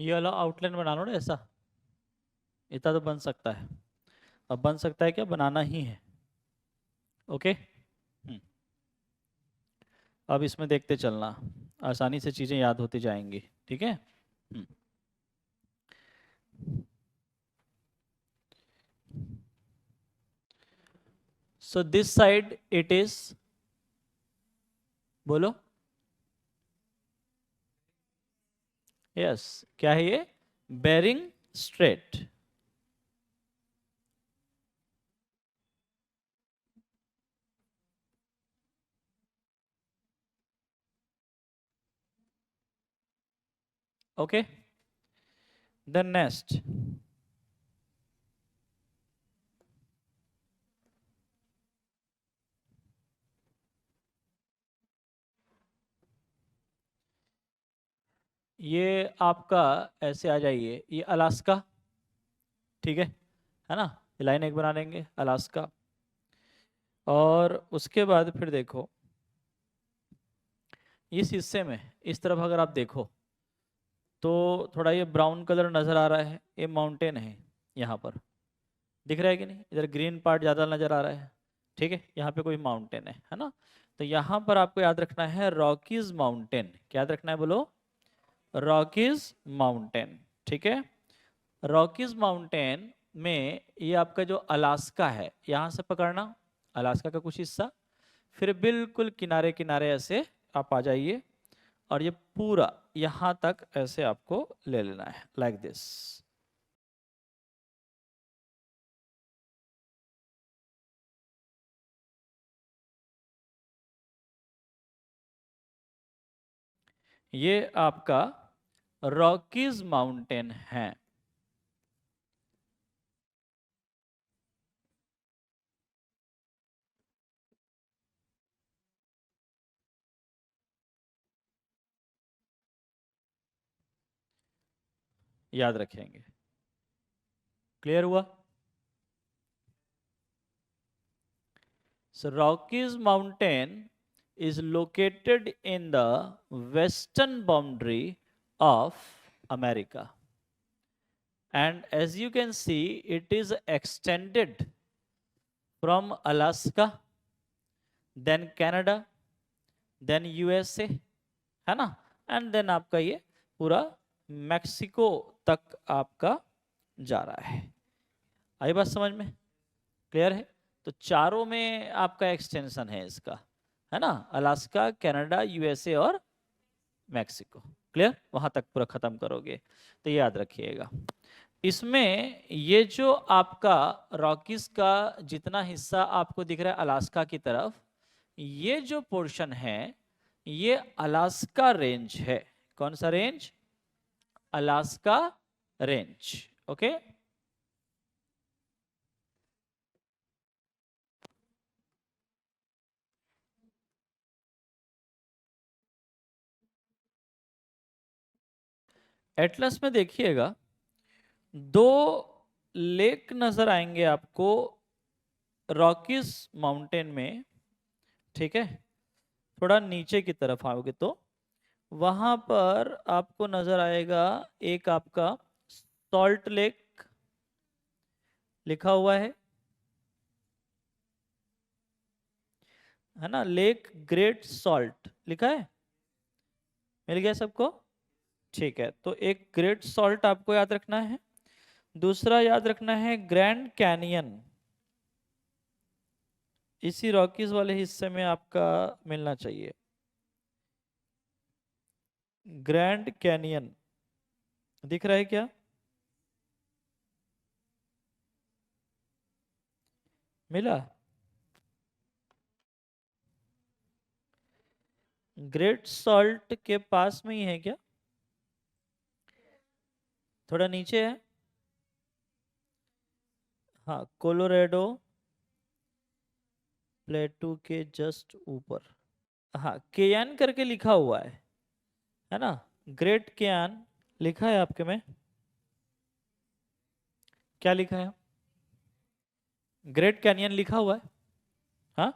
ये वाला आउटलाइन बना लो ना ऐसा, इतना तो बन सकता है। अब बन सकता है क्या, बनाना ही है। ओके। अब इसमें देखते चलना, आसानी से चीज़ें याद होती जाएंगी। ठीक है। So this side it is, बोलो। यस, क्या है ये, Bering Strait. Okay, then next, ये आपका ऐसे आ जाइए, ये अलास्का। ठीक है ना, ये लाइन एक बना लेंगे अलास्का। और उसके बाद फिर देखो, इस हिस्से में इस तरफ अगर आप देखो तो थोड़ा ये ब्राउन कलर नज़र आ रहा है, ये माउंटेन है यहाँ पर, दिख रहा है कि नहीं, इधर ग्रीन पार्ट ज़्यादा नज़र आ रहा है। ठीक है, यहाँ पे कोई माउंटेन है ना। तो यहाँ पर आपको याद रखना है रॉकीज माउंटेन। क्या याद रखना है, बोलो, रॉकीज माउंटेन। ठीक है, रॉकीज माउंटेन में ये आपका जो अलास्का है, यहाँ से पकड़ना अलास्का का कुछ हिस्सा, फिर बिल्कुल किनारे किनारे ऐसे आप आ जाइए, और ये पूरा यहाँ तक ऐसे आपको ले लेना है, लाइक दिस। ये आपका रॉकीज माउंटेन है। याद रखेंगे, क्लियर हुआ। So Rockies Mountain is located in the western boundary of America. And as you can see, it is extended from Alaska, then Canada, then USA, है ना, एंड देन आपका ये पूरा मैक्सिको तक आपका जा रहा है। आई बात समझ में, क्लियर है। तो चारों में आपका एक्सटेंशन है इसका, है ना, अलास्का, कनाडा, यूएसए और मैक्सिको। क्लियर, वहां तक पूरा खत्म करोगे तो याद रखिएगा। इसमें ये जो आपका रॉकीज का जितना हिस्सा आपको दिख रहा है अलास्का की तरफ, ये जो पोर्शन है ये अलास्का रेंज है। कौन सा range, Alaska range. Okay, Atlas में देखिएगा दो लेक नजर आएंगे आपको रॉकीज माउंटेन में। ठीक है, थोड़ा नीचे की तरफ आओगे तो वहां पर आपको नजर आएगा एक आपका सॉल्ट लेक लिखा हुआ है ना, लेक ग्रेट सॉल्ट लिखा है, मिल गया सबको। ठीक है, तो एक ग्रेट सॉल्ट आपको याद रखना है, दूसरा याद रखना है ग्रैंड कैनियन, इसी रॉकीज वाले हिस्से में आपका मिलना चाहिए, ग्रैंड कैनियन। दिख रहा है क्या, मिला, ग्रेट सॉल्ट के पास में ही है क्या, थोड़ा नीचे है। हाँ, कोलोराडो प्लेटू के जस्ट ऊपर। हाँ, केयान करके लिखा हुआ है ना, ग्रेट केयान लिखा है आपके में, क्या लिखा है, ग्रेट कैनियन लिखा हुआ है। हाँ,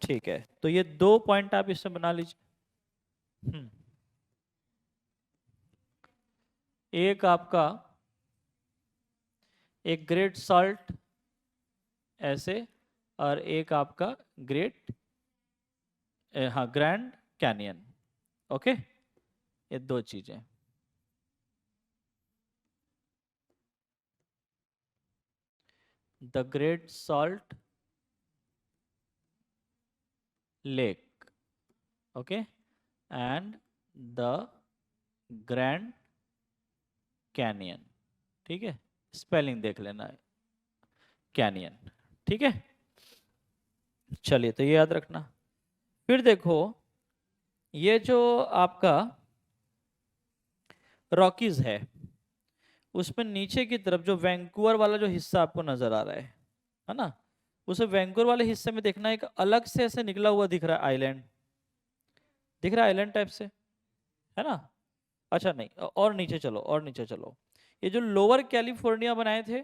ठीक है, तो ये दो पॉइंट आप इसमें बना लीजिए। एक आपका एक ग्रेट सॉल्ट ऐसे, और एक आपका ग्रेट हाँ ग्रैंड कैनियन। ओके, ये दो चीजें। The great salt lake, okay, and the grand canyon. ठीक है, स्पेलिंग देख लेना है, कैनियन। ठीक है, चलिए तो ये याद रखना। फिर देखो, ये जो आपका रॉकीज उसमें नीचे की तरफ जो वैंकूवर वाला जो हिस्सा आपको नजर आ रहा है ना, उसे वैंकूवर वाले हिस्से में देखना एक अलग से ऐसे निकला हुआ दिख रहा है आइलैंड, दिख रहा है आइलैंड टाइप से, है ना। अच्छा नहीं, और नीचे चलो, और नीचे चलो। ये जो लोअर कैलिफोर्निया बनाए थे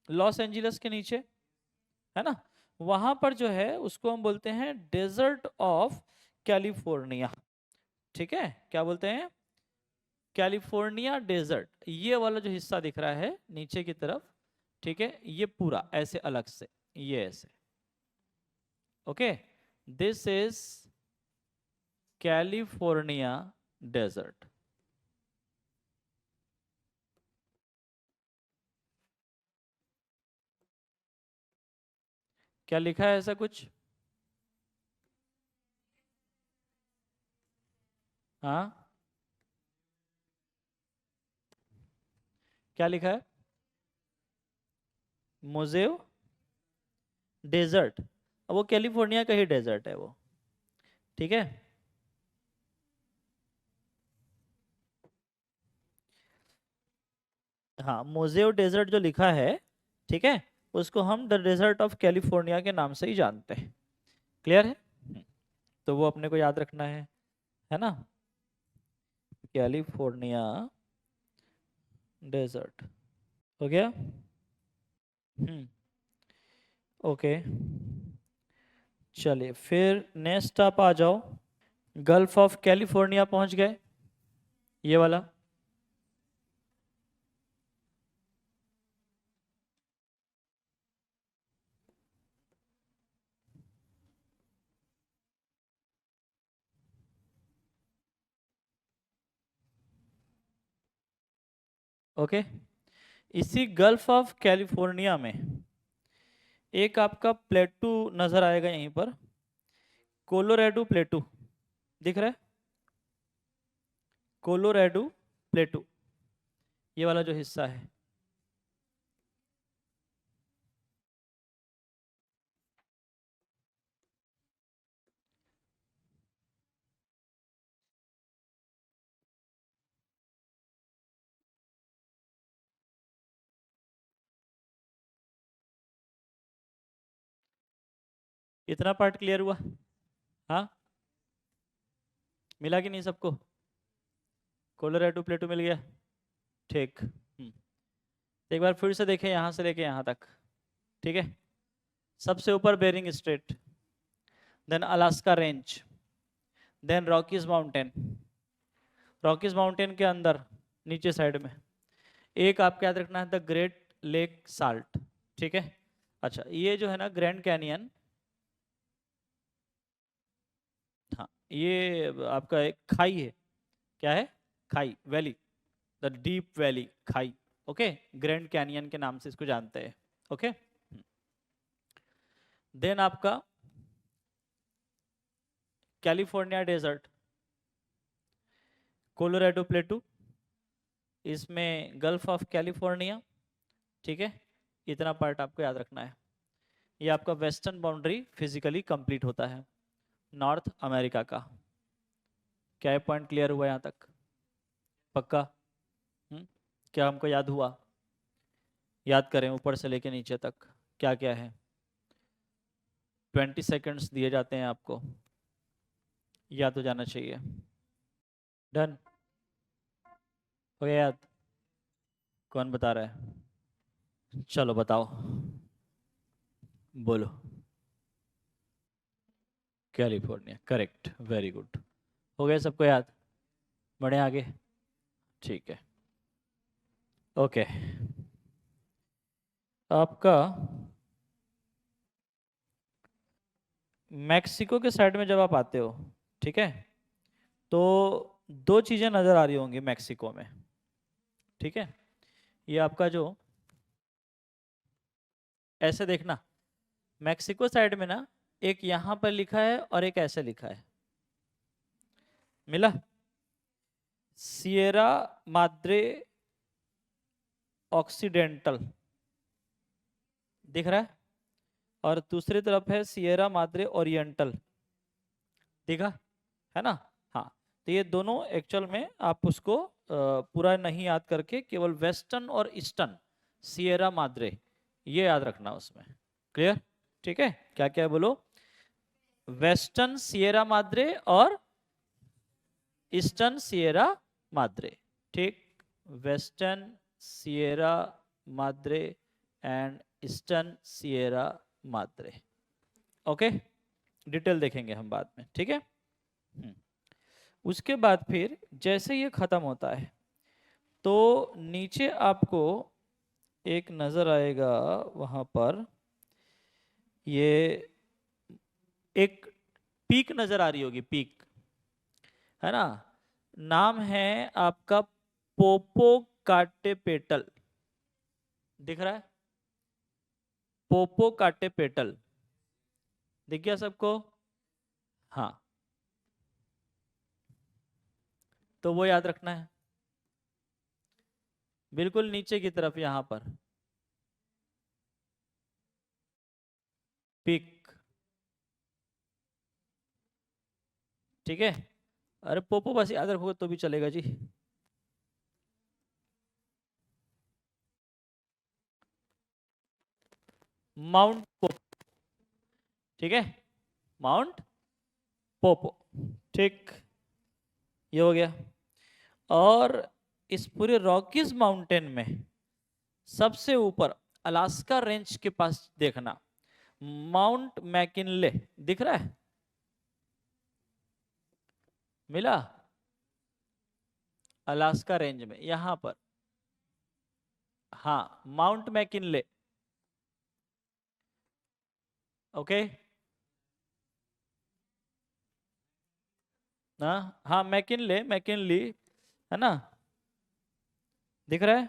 लॉस एंजलिस के नीचे, है ना, वहां पर जो है उसको हम बोलते हैं डेजर्ट ऑफ कैलिफोर्निया। ठीक है, क्या बोलते हैं, कैलिफोर्निया डेजर्ट। ये वाला जो हिस्सा दिख रहा है नीचे की तरफ, ठीक है, ये पूरा ऐसे अलग से, ये ऐसे। Okay, this is California desert. क्या लिखा है ऐसा कुछ? हाँ, क्या लिखा है? मोजेव डेजर्ट, वो कैलिफोर्निया का ही डेजर्ट है वो। ठीक है, हाँ, मोजेव डेजर्ट जो लिखा है, ठीक है, उसको हम द डेजर्ट ऑफ कैलिफोर्निया के नाम से ही जानते हैं। क्लियर है? तो वो अपने को याद रखना है ना, कैलिफोर्निया डेजर्ट। हो गया? हम्म, ओके, चलिए फिर नेक्स्ट आप आ जाओ। गल्फ ऑफ कैलिफोर्निया पहुंच गए, ये वाला। ओके, इसी गल्फ ऑफ कैलिफोर्निया में एक आपका प्लेटू नजर आएगा यहीं पर, कोलोराडो प्लेटू, दिख रहा है? कोलोराडो प्लेटू, ये वाला जो हिस्सा है। इतना पार्ट क्लियर हुआ? हाँ, मिला कि नहीं सबको? कोलोराडो प्लेटू मिल गया? ठीक। एक बार फिर से देखें यहाँ से लेके यहाँ तक। ठीक है, सबसे ऊपर Bering Strait, then Alaska range, then Rockies mountain, Rockies mountain के अंदर नीचे साइड में एक आपको याद रखना है द ग्रेट लेक साल्ट। ठीक है, अच्छा ये जो है ना ग्रैंड कैनियन, हाँ ये आपका एक खाई है, क्या है, खाई वैली, द डीप वैली खाई। ओके, ग्रैंड कैनियन के नाम से इसको जानते हैं। ओके, देन आपका कैलिफोर्निया डेजर्ट, कोलोराडो प्लेटू, इसमें गल्फ ऑफ कैलिफोर्निया। ठीक है, इतना पार्ट आपको याद रखना है। ये आपका वेस्टर्न बाउंड्री फिजिकली कंप्लीट होता है नॉर्थ अमेरिका का। क्या ये पॉइंट क्लियर हुआ यहाँ तक? पक्का? हम्म, क्या हमको याद हुआ? याद करें ऊपर से लेके नीचे तक क्या क्या है। 20 सेकेंड्स दिए जाते हैं आपको, याद हो जाना चाहिए। डन हो गया याद? कौन बता रहा है? चलो बताओ, बोलो। California, correct, very good. हो गया सबको याद? बढ़े आगे? ठीक है, ओके, आपका मैक्सिको के साइड में जब आप आते हो, ठीक है, तो दो चीजें नजर आ रही होंगी मैक्सिको में, ठीक है। ये आपका जो, ऐसे देखना, मैक्सिको साइड में ना एक यहां पर लिखा है और एक ऐसे लिखा है, मिला, सिएरा माद्रे ऑक्सीडेंटल, दिख रहा है, और दूसरी तरफ है सिएरा माद्रे ओरिएंटल, दिखा, है ना। हाँ, तो ये दोनों एक्चुअल में आप उसको पूरा नहीं याद करके केवल वेस्टर्न और ईस्टर्न सिएरा माद्रे ये याद रखना उसमें। क्लियर? ठीक है, क्या क्या है बोलो। वेस्टर्न सिएरा माद्रे और ईस्टर्न सिएरा माद्रे, ठीक। Western Sierra Madre and eastern Sierra Madre. Okay, detail देखेंगे हम बाद में, ठीक है। उसके बाद फिर जैसे ये खत्म होता है तो नीचे आपको एक नजर आएगा, वहां पर ये एक पीक नजर आ रही होगी, पीक, है ना। नाम है आपका पोपो काटेपेटल, दिख रहा है, पोपो काटेपेटल, दिख गया सबको? हाँ, तो वो याद रखना है, बिल्कुल नीचे की तरफ यहां पर पीक, ठीक है। अरे पोपो बस याद रखोगे तो भी चलेगा जी। माउंट पोपो, ठीक है, माउंट पोपो, ठीक, ये हो गया। और इस पूरे रॉकीज माउंटेन में सबसे ऊपर अलास्का रेंज के पास देखना, माउंट मैकिनले दिख रहा है, मिला, अलास्का रेंज में यहां पर, हाँ, माउंट मैकिनले, ओके। हाँ हाँ, मैकिनले, मैकिनली, है ना, दिख रहा है,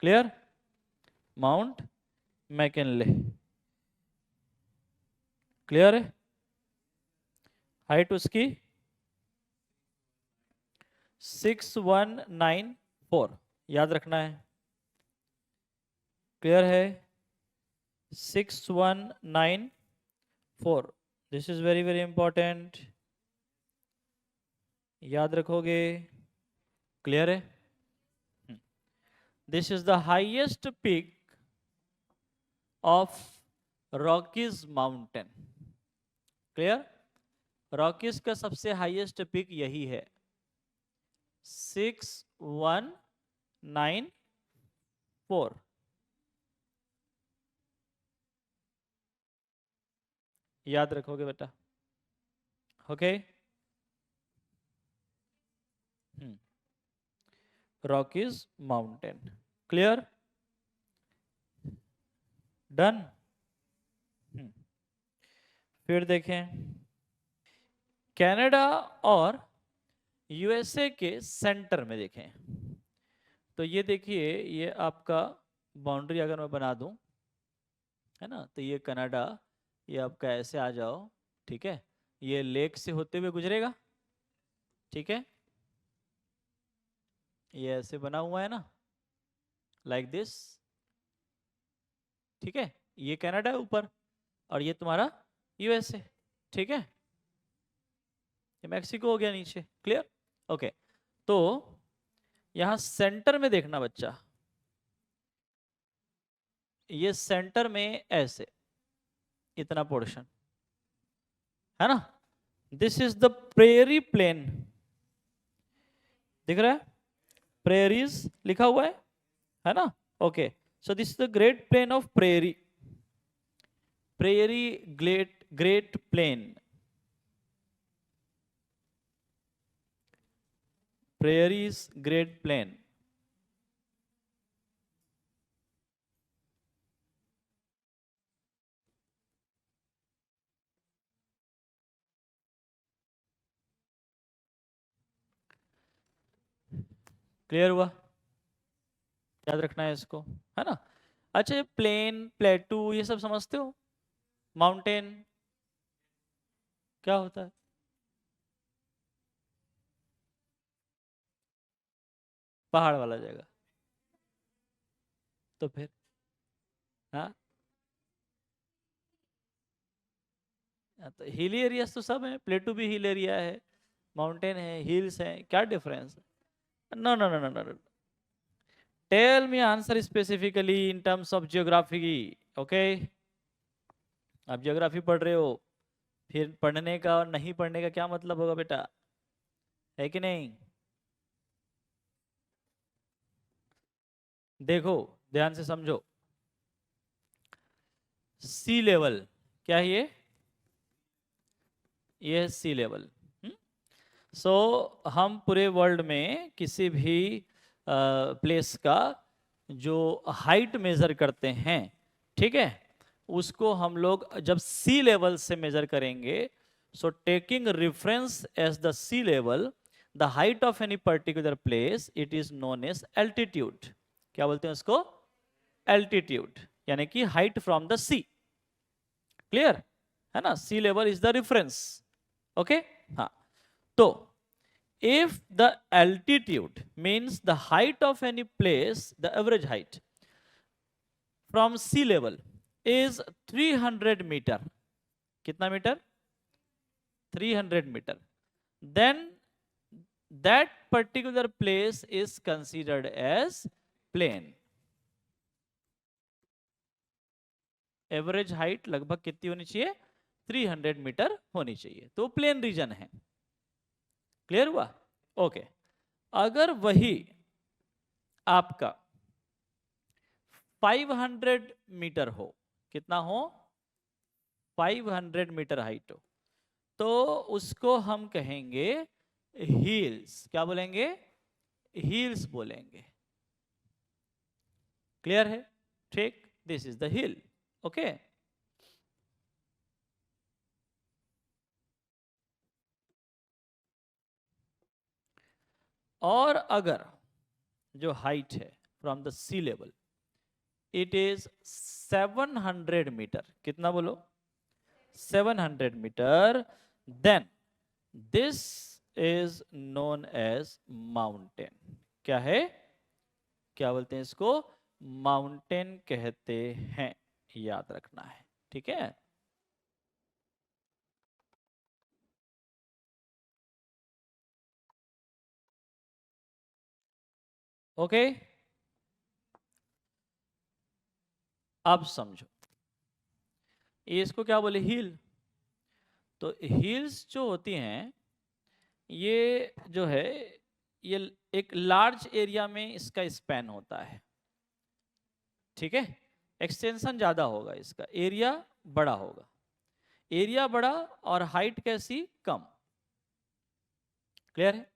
क्लियर, माउंट मैकिनले, क्लियर है। हाइट उसकी 6194, याद रखना है, क्लियर है, 6194, this is very very important, याद रखोगे, क्लियर है। This is the highest peak of Rockies mountain, clear, Rockies का सबसे हाईएस्ट पीक यही है, 6194, याद रखोगे बेटा, okay. Rockies mountain, clear, done. फिर देखें, कनाडा और यूएसए के सेंटर में देखें, तो ये देखिए, ये आपका बाउंड्री अगर मैं बना दूं, है ना, तो ये कनाडा, ये आपका ऐसे आ जाओ, ठीक है, ये लेक से होते हुए गुजरेगा, ठीक है, ये ऐसे बना हुआ है ना, लाइक दिस, ठीक है, ये कनाडा है ऊपर और ये तुम्हारा यूएसए, ठीक है, ये मैक्सिको हो गया नीचे, क्लियर, ओके। तो यहां सेंटर में देखना बच्चा, ये सेंटर में ऐसे इतना पोर्शन, है ना, this is the prairie plain, दिख रहा है, प्रेरीज लिखा हुआ है ना, okay. So this is the great plain of prairie, prairie great great plain, prairies great plain. Clear हुआ? याद रखना है इसको, है ना? अच्छा, ये प्लेन, प्लेटू, ये सब समझते हो? माउंटेन क्या होता है? पहाड़ वाला जगह। तो फिर हाँ, तो हिली एरियाज तो सब है, प्लेटू भी हिल एरिया है, माउंटेन है, हिल्स है, क्या डिफरेंस है? No no no no no, tell me answer specifically in terms of geography. Okay, आप जियोग्राफी पढ़ रहे हो, फिर पढ़ने का और नहीं पढ़ने का क्या मतलब होगा बेटा, है कि नहीं? देखो, ध्यान से समझो। सी लेवल क्या है ये सी लेवल। सो हम पूरे वर्ल्ड में किसी भी प्लेस का जो हाइट मेजर करते हैं, ठीक है, उसको हम लोग जब सी लेवल से मेजर करेंगे, so taking reference as the sea level, the height of any particular place, it is known as altitude. क्या बोलते हैं उसको? एल्टीट्यूड, यानी कि height from the sea. Clear है ना? Sea level is the reference. Okay, हाँ। तो if the altitude means the height of any place, the average height from sea level is 300 meter, कितना metre? 300 meter, then that particular place is considered as plain. Average height लगभग कितनी होनी चाहिए? 300 metre होनी चाहिए, तो प्लेन रीजन है। Clear हुआ? ओके, अगर वही आपका 500 मीटर हो, कितना हो? 500 मीटर हाइट हो, तो उसको हम कहेंगे हील्स। क्या बोलेंगे? हील्स बोलेंगे। क्लियर है? ठीक, this is the hill. Okay, और अगर जो हाइट है from the sea level, it is 700 metre, कितना बोलो? 700 metre, then this is known as mountain. क्या है? क्या बोलते हैं इसको? माउंटेन कहते हैं, याद रखना है। ठीक है? ओके, अब समझो, ये इसको क्या बोले? हिल। तो हिल्स जो होती हैं, ये जो है, ये एक लार्ज एरिया में इसका स्पैन होता है। ठीक है, एक्सटेंशन ज्यादा होगा, इसका एरिया बड़ा होगा। एरिया बड़ा और हाइट कैसी? कम। क्लियर है?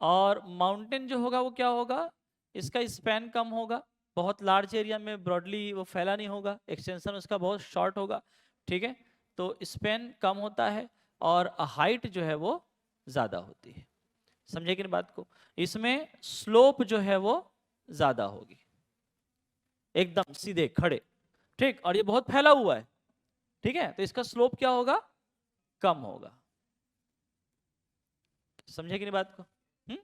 और माउंटेन जो होगा वो क्या होगा? इसका स्पैन कम होगा, बहुत लार्ज एरिया में ब्रॉडली वो फैला नहीं होगा, एक्सटेंशन उसका बहुत शॉर्ट होगा। ठीक है, तो स्पैन कम होता है और हाइट जो है वो ज़्यादा होती है। समझे कि नहीं बात को? इसमें स्लोप जो है वो ज़्यादा होगी, एकदम सीधे खड़े। ठीक, और ये बहुत फैला हुआ है, ठीक है, तो इसका स्लोप क्या होगा? कम होगा। समझे कि नहीं बात को? हुँ?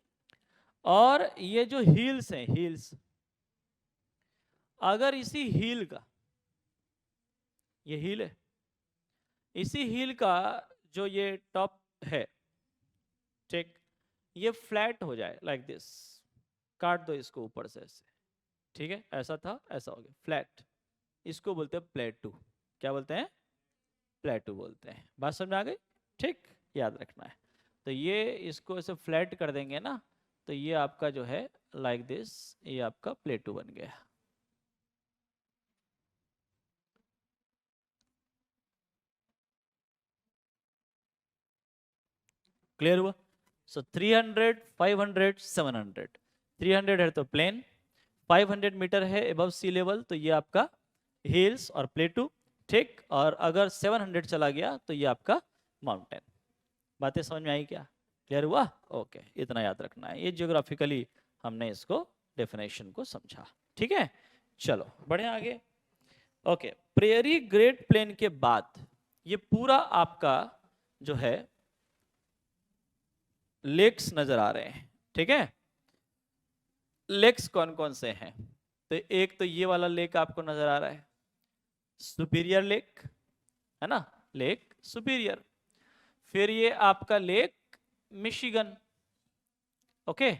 और ये जो हील्स हैं, हील्स, अगर इसी हील का, ये हील है, इसी हील का जो ये टॉप है, ठीक, ये फ्लैट हो जाए लाइक दिस, काट दो इसको ऊपर से ऐसे, ठीक है, ऐसा था, ऐसा हो गया फ्लैट, इसको बोलते हैं प्लेटू। क्या बोलते हैं? प्लेटू बोलते हैं। बात समझ में आ गई? ठीक, याद रखना है। तो ये इसको ऐसे फ्लैट कर देंगे ना, तो ये आपका जो है लाइक दिस, ये आपका प्लेटू बन गया। क्लियर हुआ? सो 300, 500, 700. 300 है तो प्लेन, 500 मीटर है अबव सी लेवल तो ये आपका हिल्स और प्लेटू, ठीक। और अगर 700 चला गया तो ये आपका माउंटेन। बातें समझ में आई क्या? क्लियर हुआ? ओके, इतना याद रखना है। ये जियोग्राफिकली हमने इसको डेफिनेशन को समझा, ठीक है। चलो बढ़े आगे। ओके, प्रेयरी ग्रेट प्लेन के बाद ये पूरा आपका जो है लेक्स नजर आ रहे हैं, ठीक है। लेक्स कौन कौन से हैं? तो एक तो ये वाला लेक आपको नजर आ रहा है, सुपीरियर लेक, है ना, लेक सुपीरियर। फिर ये आपका लेक मिशिगन, ओके।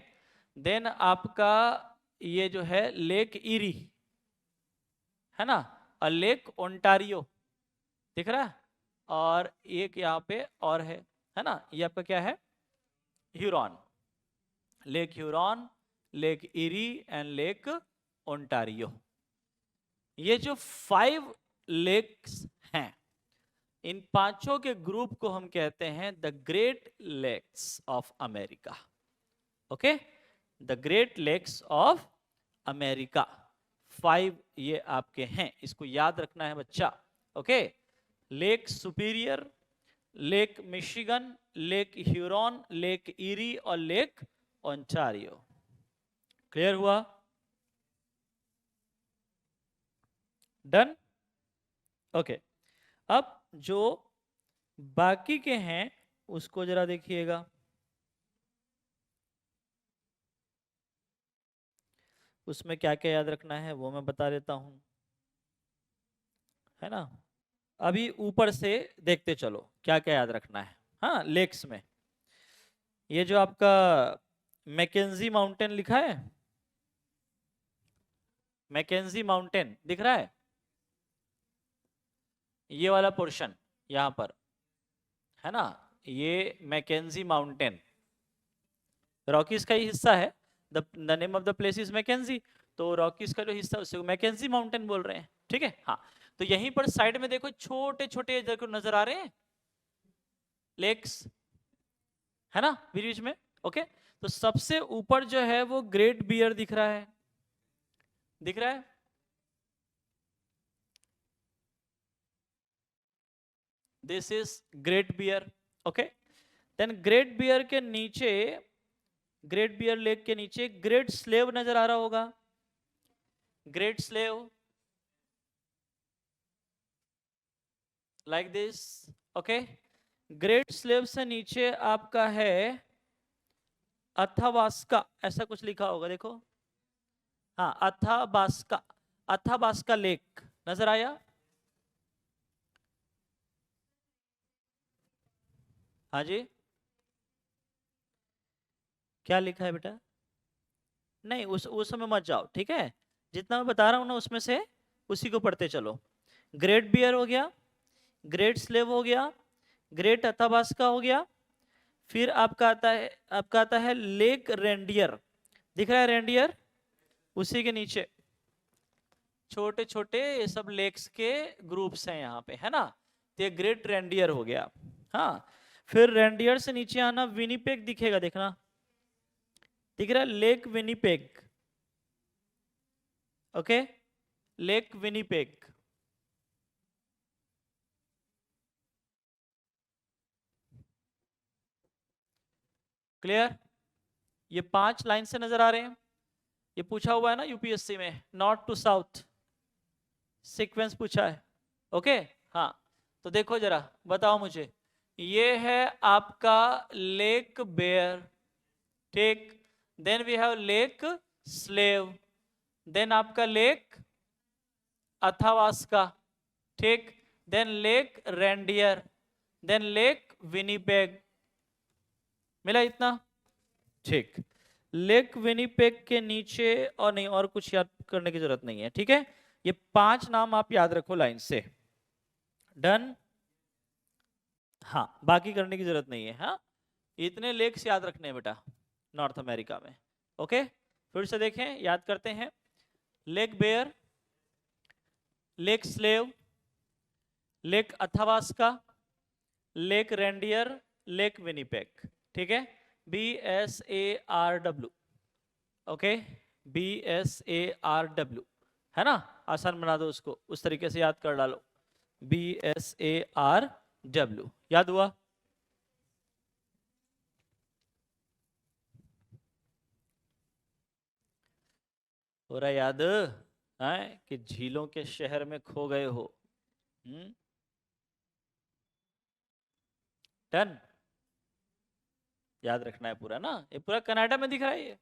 देन आपका ये जो है लेक इरी, है ना, और लेक ओंटारियो दिख रहा है, और एक यहाँ पे और है ना, ये आपका क्या है, Huron, lake Huron, lake eri and Lake Ontario. ये जो 5 लेक्स हैं, इन पांचों के ग्रुप को हम कहते हैं the Great Lakes of America, okay, the Great Lakes of America. 5 ये आपके हैं, इसको याद रखना है बच्चा, okay. Lake Superior, lake Michigan, lake Huron, lake Erie और लेक ओंटारियो। क्लियर हुआ? डन? ओके। अब जो बाकी के हैं उसको जरा देखिएगा। उसमें क्या क्या याद रखना है वो मैं बता देता हूं, है ना। अभी ऊपर से देखते चलो क्या क्या याद रखना है। हाँ, लेक्स में ये जो आपका मैकेंजी माउंटेन लिखा है, मैकेंजी माउंटेन दिख रहा है, ये वाला पोर्शन यहां पर, है ना, ये मैकेंजी माउंटेन रॉकीज का ही हिस्सा है। The name of the place is Mackenzie, तो रॉकीज का जो हिस्सा उसे मैकेंजी माउंटेन बोल रहे हैं, ठीक है। हाँ, तो यहीं पर साइड में देखो छोटे छोटे नजर आ रहे हैं लेक्स, है ना, बीच बीच में, ओके। तो सबसे ऊपर जो है वो ग्रेट बियर दिख रहा है, दिख रहा है, this is Great Bear, okay. Then Great Bear के नीचे, ग्रेट बियर लेक के नीचे ग्रेट स्लेव नजर आ रहा होगा, great slave like this, okay. Great slave से नीचे आपका है अथावास्का, ऐसा कुछ लिखा होगा देखो, हाँ, अथाबास्का, अथाबास्का लेक नजर आया, हाँ जी, क्या लिखा है बेटा? नहीं, उस समय मत जाओ, ठीक है। जितना मैं बता रहा हूं ना उसमें से उसी को पढ़ते चलो। ग्रेट बियर हो गया, ग्रेट स्लेव हो गया, ग्रेट अथाबास्का हो गया, फिर आपका आता है लेक रेंडियर, दिख रहा है रेंडियर, उसी के नीचे छोटे छोटे ये सब लेक्स के ग्रुप्स हैं यहाँ पे, है ना, तो ये ग्रेट रेंडियर हो गया। हाँ, फिर रेंडियर से नीचे आना विनीपेग दिखेगा, देखना, दिख रहा है lake Winnipeg, okay, lake Winnipeg, clear? ये 5 लाइन से नजर आ रहे हैं, ये पूछा हुआ है ना यूपीएससी में, नॉर्थ टू साउथ सीक्वेंस पूछा है, ओके। हाँ, तो देखो जरा, बताओ मुझे, ये है आपका लेक बेयर, ठीक। Then we have Lake Slave, then आपका लेक अथावास्का, ठीक। Then Lake Reindeer, then Lake Winnipeg, मिला इतना, ठीक। लेक विनीपेग के नीचे और नहीं, और कुछ याद करने की जरूरत नहीं है, ठीक है। ये 5 नाम आप याद रखो लाइन से, डन। हाँ, बाकी करने की जरूरत नहीं है। हाँ, इतने लेक्स याद रखने हैं बेटा नॉर्थ अमेरिका में, ओके। फिर से देखें, याद करते हैं, Lake Bear, Lake Slave, Lake Athabasca, Lake Reindeer, Lake Winnipeg, ठीक है। BSARW, ओके, BSARW, है ना, आसान बना दो उसको, उस तरीके से याद कर डालो, BSARW, याद हुआ? हो रहा याद है कि झीलों के शहर में खो गए हो? डन, याद रखना है पूरा ना, ये पूरा कनाडा में दिख रहा है, ये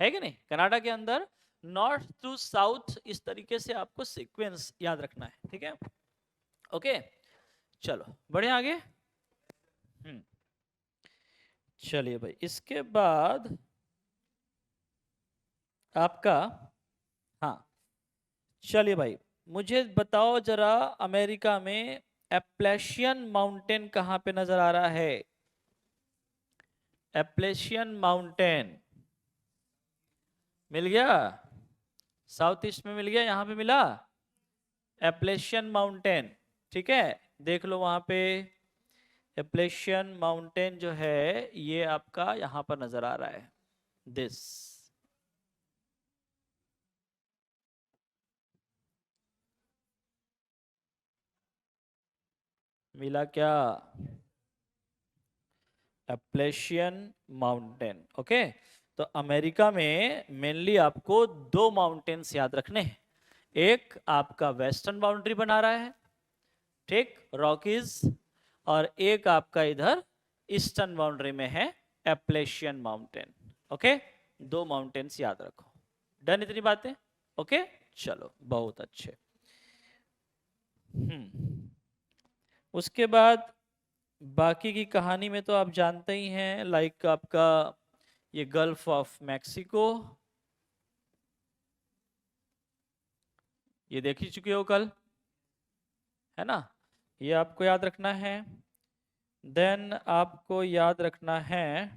है कि नहीं, कनाडा के अंदर नॉर्थ टू साउथ, इस तरीके से आपको सीक्वेंस याद रखना है, ठीक है, ओके। चलो बढ़े आगे। चलिए भाई, इसके बाद आपका, हाँ, चलिए भाई, मुझे बताओ जरा, अमेरिका में एप्लेशियन माउंटेन कहां पे नजर आ रहा है? एप्लेशियन माउंटेन मिल गया, साउथ ईस्ट में मिल गया, यहां पे मिला एप्लेशियन माउंटेन, ठीक है, देख लो वहां पे एप्लेशियन माउंटेन जो है ये आपका यहां पर नजर आ रहा है, दिस, मिला क्या? Appalachian mountain, okay. तो अमेरिका में मेनली आपको दो माउंटेन्स याद रखने हैं, एक आपका वेस्टर्न बाउंड्री बना रहा है, ठीक, रॉकीज, और एक आपका इधर ईस्टर्न बाउंड्री में है एप्लेशियन माउंटेन, ओके, दो माउंटेन्स याद रखो, डन इतनी बातें, ओके, चलो बहुत अच्छे। उसके बाद बाकी की कहानी में तो आप जानते ही हैं, लाइक आपका ये गल्फ ऑफ मैक्सिको, ये देख ही चुके हो कल, है ना, ये आपको याद रखना है। देन आपको याद रखना है,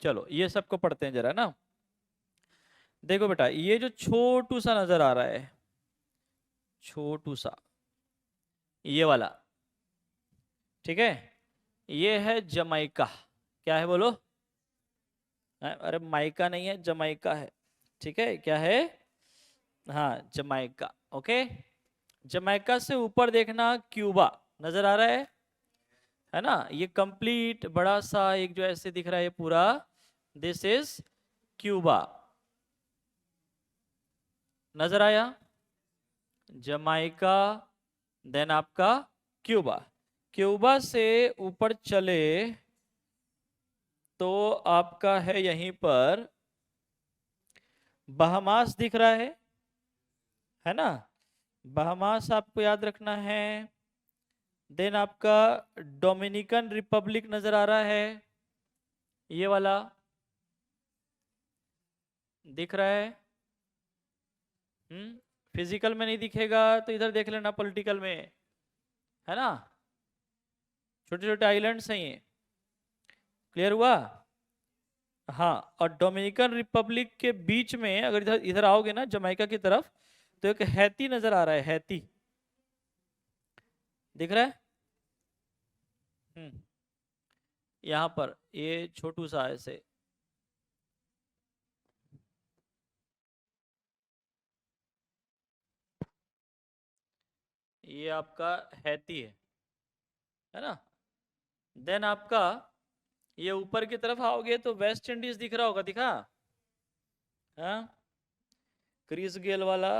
चलो ये सबको पढ़ते हैं जरा ना। देखो बेटा, ये जो छोटू सा नजर आ रहा है, छोटू सा, ये वाला, ठीक है, ये है जमाइका, क्या है बोलो? अरे माइका नहीं है, जमाइका है, ठीक है, क्या है? हाँ, जमाइका, ओके। जमाइका से ऊपर देखना क्यूबा नजर आ रहा है ना, ये कंप्लीट बड़ा सा एक जो ऐसे दिख रहा है पूरा, दिस इज क्यूबा, नजर आया? जमाइका, देन आपका क्यूबा, क्यूबा से ऊपर चले तो आपका है यहीं पर बहामास दिख रहा है ना, बहामास आपको याद रखना है। देन आपका डोमिनिकन रिपब्लिक नजर आ रहा है, ये वाला दिख रहा है, फिजिकल में नहीं दिखेगा तो इधर देख लेना, पॉलिटिकल में, है ना, छोटे छोटे आइलैंड्स हैं ये, क्लियर हुआ? हाँ, और डोमिनिकन रिपब्लिक के बीच में अगर इधर इधर आओगे ना जमाइका की तरफ, तो एक हैती नजर आ रहा है, हैती दिख रहा है, यहां पर ये छोटू सा ऐसे, ये आपका हैती है ना। देन आपका ये ऊपर की तरफ आओगे तो वेस्ट इंडीज दिख रहा होगा, दिखा? हाँ, क्रिस गेल वाला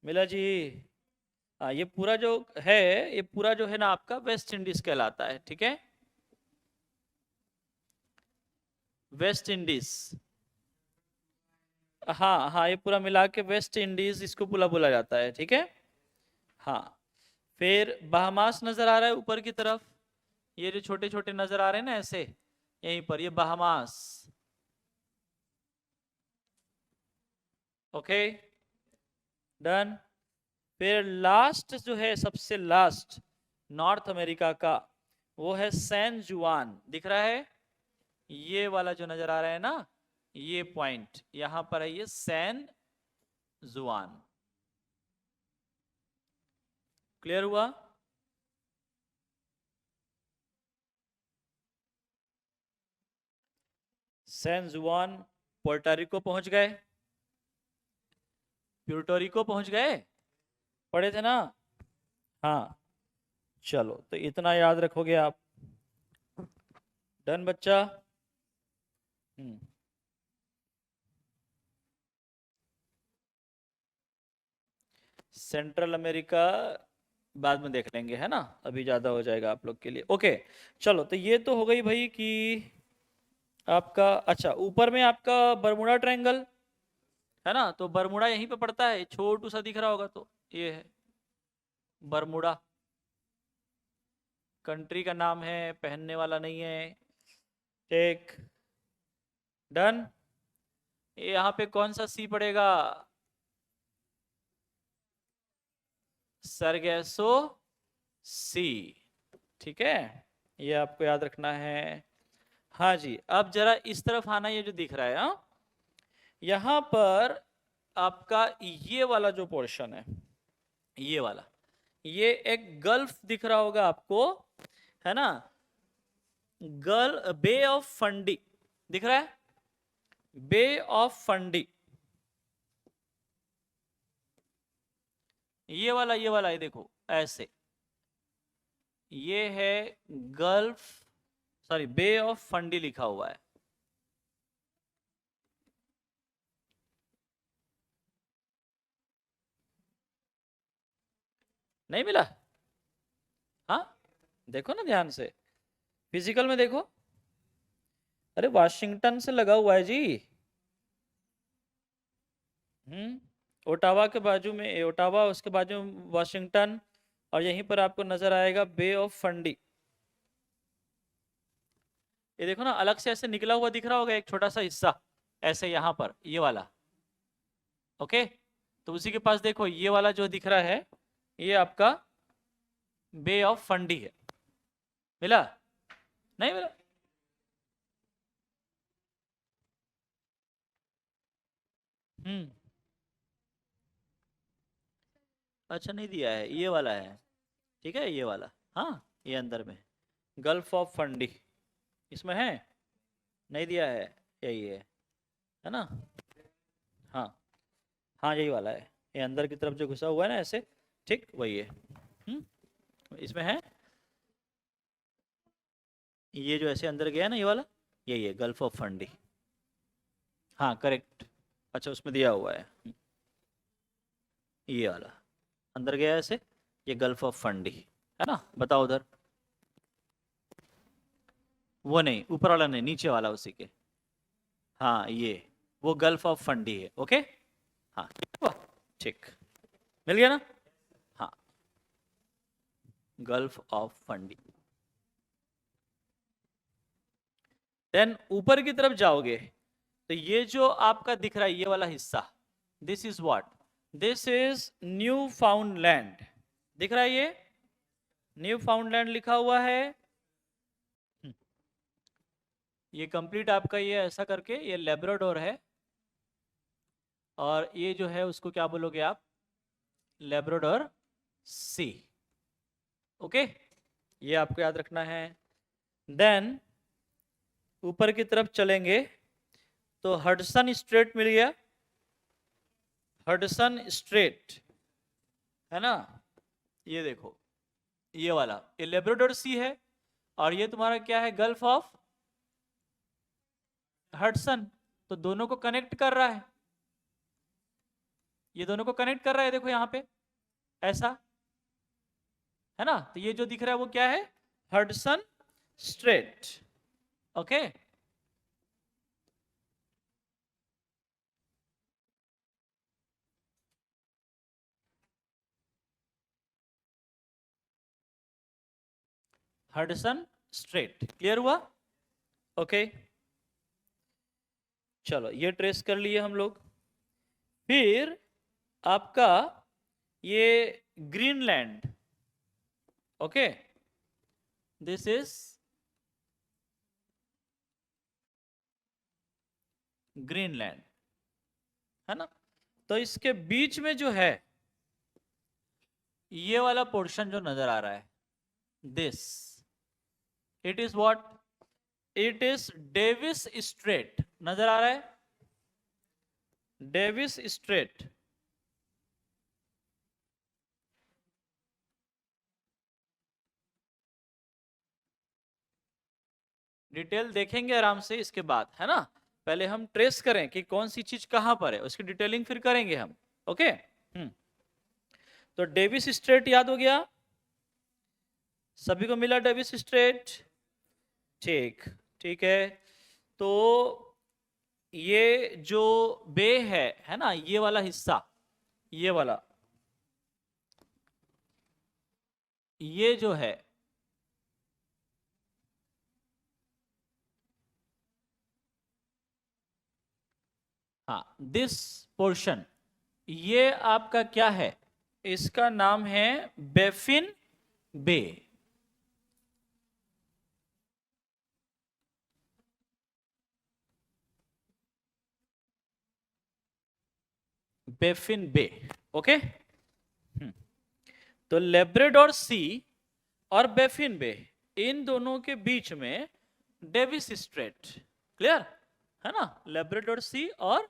मिला जी। हाँ, ये पूरा जो है, ये पूरा जो है ना आपका वेस्ट इंडीज कहलाता है, ठीक है, वेस्ट इंडीज, हाँ हाँ, ये पूरा मिला के वेस्ट इंडीज इसको पूरा बोला जाता है, ठीक है, हाँ। फिर बहामास नजर आ रहा है ऊपर की तरफ, ये जो छोटे छोटे नजर आ रहे हैं ना ऐसे, यहीं पर ये बहामास, ओके, डन। फिर लास्ट जो है, सबसे लास्ट नॉर्थ अमेरिका का, वो है सैन जुआन, दिख रहा है, ये वाला जो नजर आ रहा है ना, ये पॉइंट यहां पर है, ये सैन जुआन, क्लियर हुआ? सैन जुआन पोर्टोरिको पहुंच गए, प्यूर्टोरिको पहुंच गए, पढ़े थे ना? हाँ, चलो तो इतना याद रखोगे आप। डन बच्चा? सेंट्रल अमेरिका बाद में देख लेंगे, है ना, अभी ज़्यादा हो जाएगा आप लोग के लिए। ओके, चलो तो ये तो हो गई भाई कि आपका, अच्छा ऊपर में आपका बरमुडा ट्रायंगल है ना, तो बरमुडा यहीं पे पड़ता है, छोटू सा दिख रहा होगा, तो ये है बरमुडा, कंट्री का नाम है, पहनने वाला नहीं है। ठीक, डन। यहाँ पे कौन सा सी पड़ेगा? सरगैसो सी, ठीक है, ये आपको याद रखना है। हाँ जी, अब जरा इस तरफ आना, ये जो दिख रहा है, हाँ, यहाँ पर आपका ये वाला जो पोर्शन है, ये वाला, ये एक गल्फ दिख रहा होगा आपको, है ना, बे ऑफ फंडी दिख रहा है, बे ऑफ फंडी, ये वाला ये देखो ऐसे, ये है Gulf, sorry Bay of Fundy लिखा हुआ है। नहीं मिला? हाँ, देखो ना ध्यान से, फिजिकल में देखो, अरे वाशिंगटन से लगा हुआ है जी। ओटावा के बाजू में, ओटावा उसके बाजू में वाशिंगटन, और यहीं पर आपको नजर आएगा बे ऑफ फंडी। ये देखो ना, अलग से ऐसे निकला हुआ दिख रहा होगा एक छोटा सा हिस्सा, ऐसे यहाँ पर ये वाला। ओके, तो उसी के पास देखो ये वाला जो दिख रहा है, ये आपका बे ऑफ फंडी है। मिला? नहीं मिला? हम्म, अच्छा नहीं दिया है, ये वाला है, ठीक है, ये वाला, हाँ, ये अंदर में गल्फ ऑफ फंडी इसमें है, नहीं दिया है, यही है ना? हाँ, हाँ यही वाला है, ये अंदर की तरफ जो घुसा हुआ है ना ऐसे, ठीक वही है। इसमें है, ये जो ऐसे अंदर गया ना ये वाला, यही है गल्फ ऑफ फंडी। हाँ करेक्ट, अच्छा उसमें दिया हुआ है, ये वाला अंदर गया ऐसे, ये गल्फ ऑफ फंडी है ना, बताओ उधर। वो नहीं, ऊपर वाला नहीं, नीचे वाला उसी के, हाँ ये, वो गल्फ ऑफ फंडी है। ओके, हाँ, वाह, ठीक, मिल गया ना? हाँ, गल्फ ऑफ फंडी। देन ऊपर की तरफ जाओगे तो ये जो आपका दिख रहा है ये वाला हिस्सा, this is what, this is new फाउंडलैंड, दिख रहा है ये न्यू फाउंडलैंड लिखा हुआ है। ये कंप्लीट आपका ये ऐसा करके ये लेब्राडोर है, और ये जो है उसको क्या बोलोगे आप? लेब्राडोर सी। ओके, ये आपको याद रखना है। देन ऊपर की तरफ चलेंगे तो हडसन स्ट्रेट मिल गया, हडसन स्ट्रेट, है ना, ये देखो ये वाला, ये लेब्राडोर सी है, और ये तुम्हारा क्या है? गल्फ ऑफ हडसन, तो दोनों को कनेक्ट कर रहा है, ये दोनों को कनेक्ट कर रहा है, देखो यहाँ पे ऐसा, है ना, तो ये जो दिख रहा है वो क्या है? Hudson straight. Okay, Hudson straight, clear हुआ? ओके, चलो ये ट्रेस कर लिए हम लोग। फिर आपका ये Greenland, okay, this is Greenland, है ना, तो इसके बीच में जो है ये वाला पोर्शन जो नजर आ रहा है, this, it is what, it is Davis Strait, नजर आ रहा है? डेविस स्ट्रेट, डिटेल देखेंगे आराम से इसके बाद, है ना? पहले हम ट्रेस करें कि कौन सी चीज कहां पर है, उसकी डिटेलिंग फिर करेंगे हम। ओके। तो डेविस स्ट्रेट याद हो गया? सभी को मिला डेविस स्ट्रेट? ठीक, ठीक है। तो ये जो बे है ना, ये वाला हिस्सा, ये वाला, ये जो है, हाँ, दिस पोर्शन, ये आपका क्या है? इसका नाम है बेफिन बे। बेफिन बे। ओके। तो लेब्राडोर सी और बेफिन बे, इन दोनों के बीच में डेविस स्ट्रेट। क्लियर है ना? लेब्राडोर सी और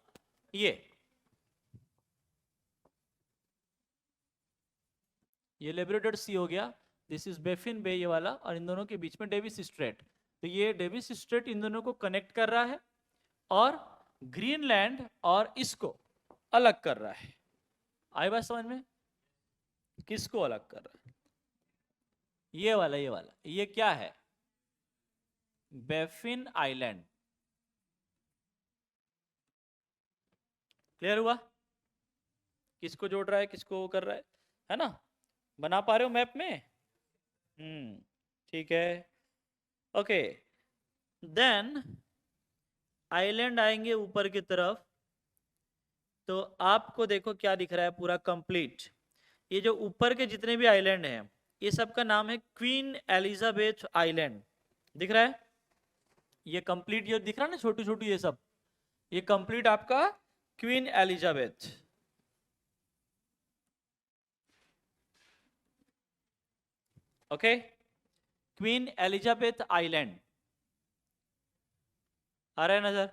ये लेब्राडोर सी हो गया, दिस इज बेफिन बे ये वाला, और इन दोनों के बीच में डेविस स्ट्रेट। तो ये डेविस स्ट्रेट इन दोनों को कनेक्ट कर रहा है और ग्रीनलैंड और इसको अलग कर रहा है। आई बात समझ में? किसको अलग कर रहा है? ये वाला, ये वाला, ये क्या है? Baffin island. क्लियर हुआ? किसको जोड़ रहा है, किसको वो कर रहा है ना? बना पा रहे हो मैप में? ठीक है। ओके, देन आइलैंड आएंगे ऊपर की तरफ, तो आपको देखो क्या दिख रहा है पूरा कंप्लीट। ये जो ऊपर के जितने भी आइलैंड हैं, ये सब का नाम है क्वीन एलिजाबेथ आइलैंड। दिख रहा है? ये कंप्लीट, ये दिख रहा है ना छोटी छोटी ये सब, ये कंप्लीट आपका Queen Elizabeth. Okay, Queen Elizabeth Island आ रहा है नजर?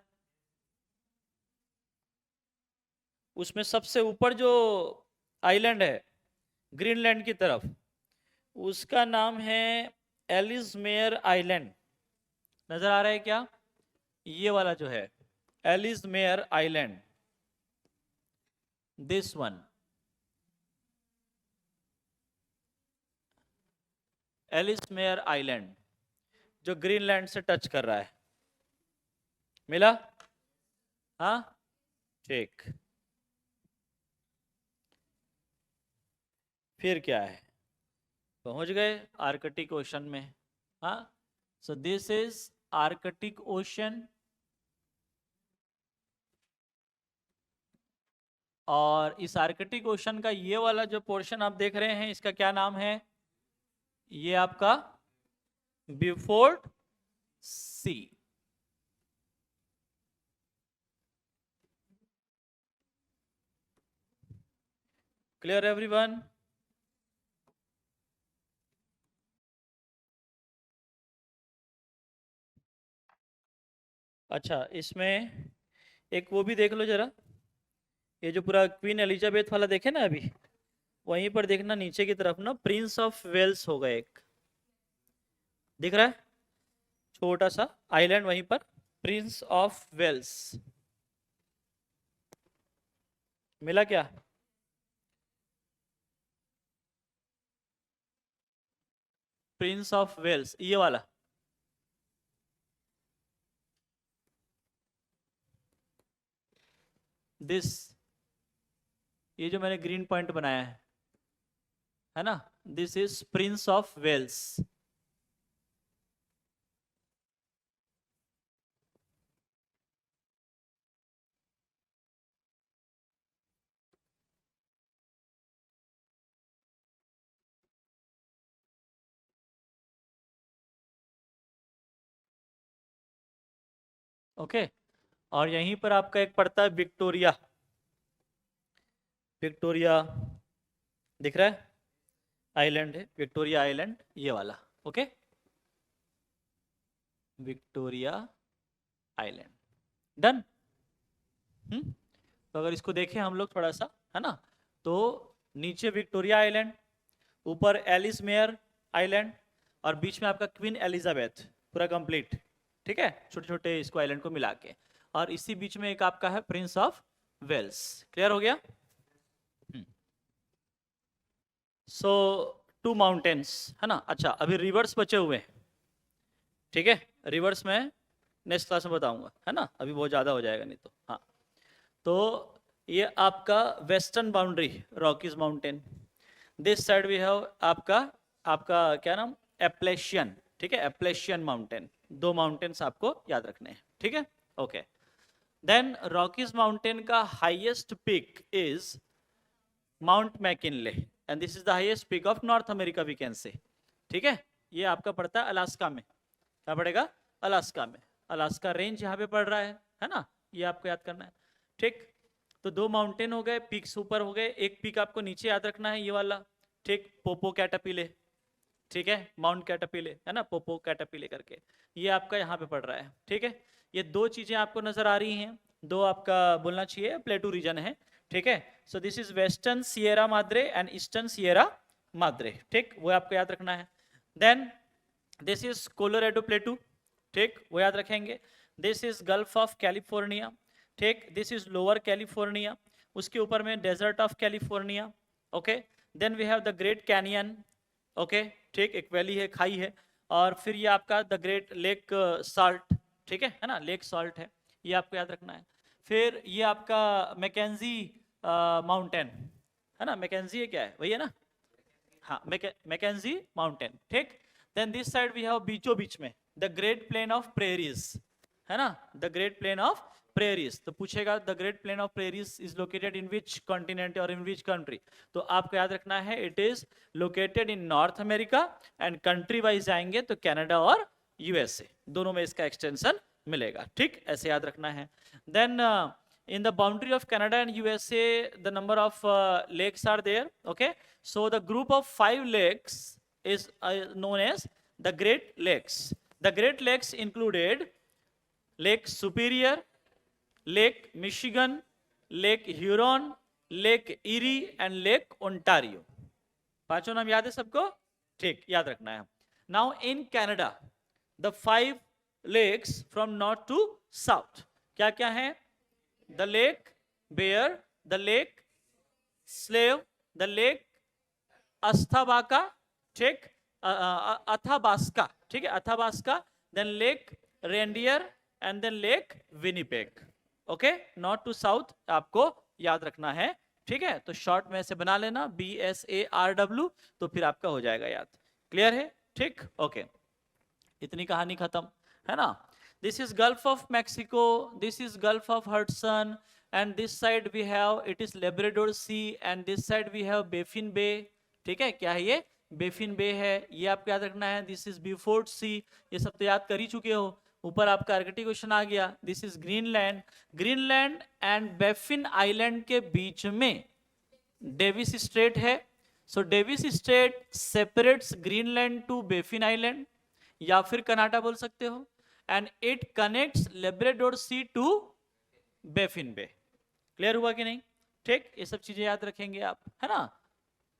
उसमें सबसे ऊपर जो आइलैंड है ग्रीनलैंड की तरफ, उसका नाम है एलिसमेयर आइलैंड। नजर आ रहा है क्या? ये वाला जो है एलिसमेयर आइलैंड, दिस वन, एलिसमेयर आइलैंड, जो ग्रीनलैंड से टच कर रहा है। मिला? हाँ, ठीक। फिर क्या है? पहुंच गए आर्कटिक ओशन में। हाँ, सो दिस इज आर्कटिक ओशन, और इस आर्कटिक ओशन का ये वाला जो पोर्शन आप देख रहे हैं, इसका क्या नाम है? ये आपका ब्यूफोर्ट सी। Clear everyone? अच्छा, इसमें एक वो भी देख लो जरा, ये जो पूरा क्वीन एलिजाबेथ वाला देखे ना अभी, वहीं पर देखना नीचे की तरफ ना प्रिंस ऑफ वेल्स होगा एक, दिख रहा है? छोटा सा आइलैंड वहीं पर, प्रिंस ऑफ वेल्स। मिला क्या? प्रिंस ऑफ वेल्स, ये वाला। दिस, ये जो मैंने ग्रीन पॉइंट बनाया है ना, this is Prince of Wales. Okay, और यहीं पर आपका एक पड़ता है विक्टोरिया। विक्टोरिया दिख रहा है? आइलैंड है विक्टोरिया आइलैंड, ये वाला। Okay, Victoria island, done. तो अगर इसको देखें हम लोग थोड़ा सा, है ना, तो नीचे विक्टोरिया आइलैंड, ऊपर एलिस मेयर आइलैंड, और बीच में आपका क्वीन एलिजाबेथ, पूरा कंप्लीट, ठीक है, छोटे छोटे इसको आइलैंड को मिला के, और इसी बीच में एक आपका है प्रिंस ऑफ वेल्स। क्लियर हो गया? सो 2 माउंटेन्स, है ना। अच्छा, अभी रिवर्स बचे हुए हैं, ठीक है, रिवर्स में नेक्स्ट क्लास में बताऊंगा, है ना, अभी बहुत ज़्यादा हो जाएगा नहीं तो। हाँ, तो ये आपका western boundary Rockies mountain, this side we have आपका आपका क्या नाम, एप्लेशियन, ठीक है, एप्लेशियन माउंटेन। 2 माउंटेन्स आपको याद रखने हैं, ठीक है, ओके। देन रॉकीज माउंटेन का highest peak is Mount McKinley, and this is the highest peak of North America we can say, ठीक है। ये आपका पड़ता है अलास्का में, क्या पड़ेगा, अलास्का में, अलास्का रेंज यहाँ पे पड़ रहा है ना, ये आपको याद करना है, ठीक। तो 2 माउंटेन हो गए, पीक्स ऊपर हो गए, एक पीक आपको नीचे याद रखना है, ये वाला, ठीक, पोपो कैटापिले, ठीक है, माउंट कैटापिले, है ना, पोपो कैटापिले करके, ये आपका यहाँ पे पड़ रहा है, ठीक है। ये 2 चीजें आपको नजर आ रही हैं, 2 आपका बोलना चाहिए प्लेटू रीजन है, ठीक है। So this is western Sierra Madre and eastern Sierra Madre, ठीक, वो आपको याद रखना है। Then this is Colorado plateau, ठीक, वो याद रखेंगे। This is Gulf of California, ठीक, दिस इज लोअर कैलिफोर्निया, उसके ऊपर में desert of California, okay. Then we have the Grand Canyon, okay, ठीक, एक वैली है, खाई है, और फिर ये आपका द ग्रेट लेक साल्ट, ठीक है ना, लेक साल्ट है, ये आपको याद रखना है। फिर ये आपका मैकेंजी माउंटेन, है ना, मैकेंजी है, क्या है, वही है ना, हाँ, मैकेंजी माउंटेन, ठीक। Then this side we have बीचों बीच में the great plain of Prairies, है ना, the great plain of Prairies. तो पूछेगा the great plain of Prairies is located in which continent और इन विच कंट्री, तो आपको याद रखना है it is located in North America, and country wise जाएंगे तो कनाडा और यूएसए, दोनों में इसका एक्सटेंशन मिलेगा, ठीक, ऐसे याद रखना है। Then in the boundary of Canada and USA, the number of lakes are there, okay. So the group of 5 lakes is known as the Great Lakes. The Great Lakes included Lake Superior, Lake Michigan, Lake Huron, Lake Erie and Lake Ontario. 5 नाम याद है सबको, ठीक, याद रखना है। Now in Canada, the 5 lakes from north to south क्या क्या है, the lake Bear, the lake Slave, the lake Asthabaka, ठीक, अथाबास्का, ठीक है, Athabasca, then Lake Reindeer and then Lake Winnipeg, okay. North to south आपको याद रखना है, ठीक है। तो शॉर्ट में से बना लेना BSARW, तो फिर आपका हो जाएगा याद, क्लियर है, ठीक, ओके। इतनी कहानी खत्म, है ना। This is Gulf of Mexico, this is Gulf of Hudson, and this side we have it is Labrador Sea, and this side we have Baffin Bay, ठीक है, क्या है ये, बेफिन बे है, ये आपको याद रखना है। दिस इज ब्यूफोर्ट सी, ये सब तो याद कर ही चुके हो। ऊपर आपका आर्कटिक क्वेश्चन आ गया, this is Greenland, Greenland and Baffin Island के बीच में डेविस स्ट्रेट है। So Davis Strait separates Greenland to Baffin Island, या फिर कनाडा बोल सकते हो, and it connects Labrador Sea to Baffin Bay. Clear हुआ कि नहीं, ठीक, ये सब चीजें याद रखेंगे आप, है ना,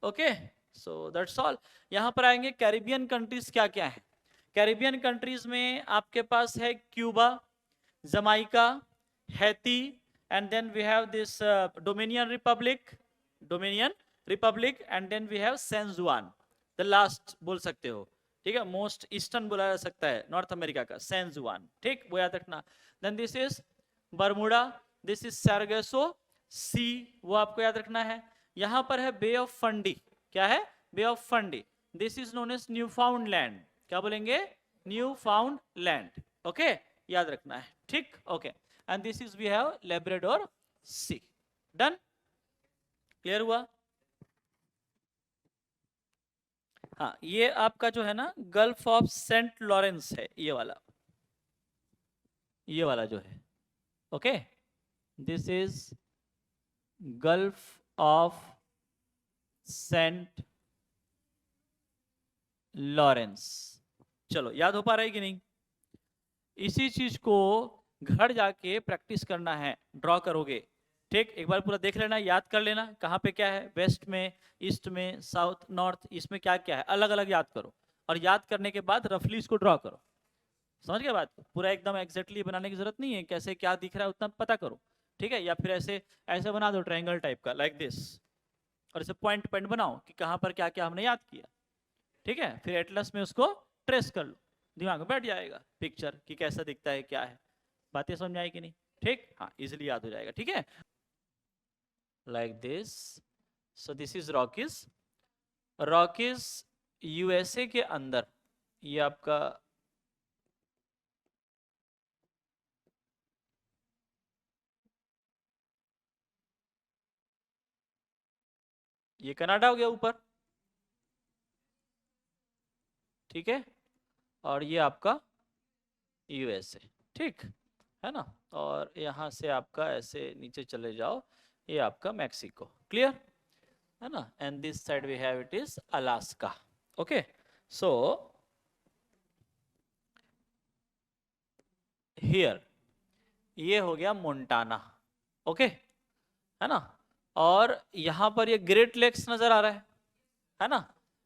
ओके। So that's all. यहां पर आएंगे कैरिबियन कंट्रीज क्या क्या है। कैरिबियन कंट्रीज में आपके पास है Cuba, Jamaica, Haiti, and then we have this Dominion Republic, and then we have San Juan, the last बोल सकते हो, ठीक है, मोस्ट ईस्टर्न बोला जा सकता है नॉर्थ अमेरिका का, सैन जुआन, ठीक, वो याद रखना। Then this is Bermuda, this is Sargasso Sea, वो आपको याद रखना है। यहां पर है बे ऑफ फंडी, क्या है, Bay of Fundy, this is known as Newfoundland, क्या बोलेंगे, न्यू फाउंड लैंड, ओके, याद रखना है, ठीक, okay. And this is we have Labrador Sea, done, clear हुआ। हाँ, ये आपका जो है ना गल्फ ऑफ सेंट लॉरेंस है, ये वाला जो है, okay, this is Gulf of Saint Lawrence. चलो, याद हो पा रहा है कि नहीं। इसी चीज को घर जाके प्रैक्टिस करना है, ड्रॉ करोगे, ठीक। एक बार पूरा देख लेना, याद कर लेना कहाँ पे क्या है, वेस्ट में, ईस्ट में, साउथ, नॉर्थ, इसमें क्या क्या है, अलग अलग याद करो। और याद करने के बाद रफली इसको ड्रॉ करो। समझ गए बात? पूरा एकदम एग्जैक्टली बनाने की जरूरत नहीं है, कैसे क्या दिख रहा है उतना पता करो, ठीक है। या फिर ऐसे ऐसे बना दो ट्रायंगल टाइप का, लाइक दिस, और इसे पॉइंट पॉइंट बनाओ कि कहाँ पर क्या क्या हमने याद किया, ठीक है। फिर एटलस में उसको ट्रेस कर लो, दिमाग में बैठ जाएगा पिक्चर कि कैसा दिखता है, क्या है। बातें समझ में आई कि नहीं? ठीक, हाँ, इजिली याद हो जाएगा, ठीक है। Like this, so this is Rockies. Rockies USA के अंदर, ये आपका ये कनाडा हो गया ऊपर, ठीक है। और ये आपका यूएसए, ठीक है ना। और यहाँ से आपका ऐसे नीचे चले जाओ, ये आपका मैक्सिको, क्लियर है ना। And this side we have it is Alaska, okay. So here ये हो गया मोन्टाना, ओके, है ना। और यहाँ पर ये ग्रेट लेक्स नजर आ रहा है ना।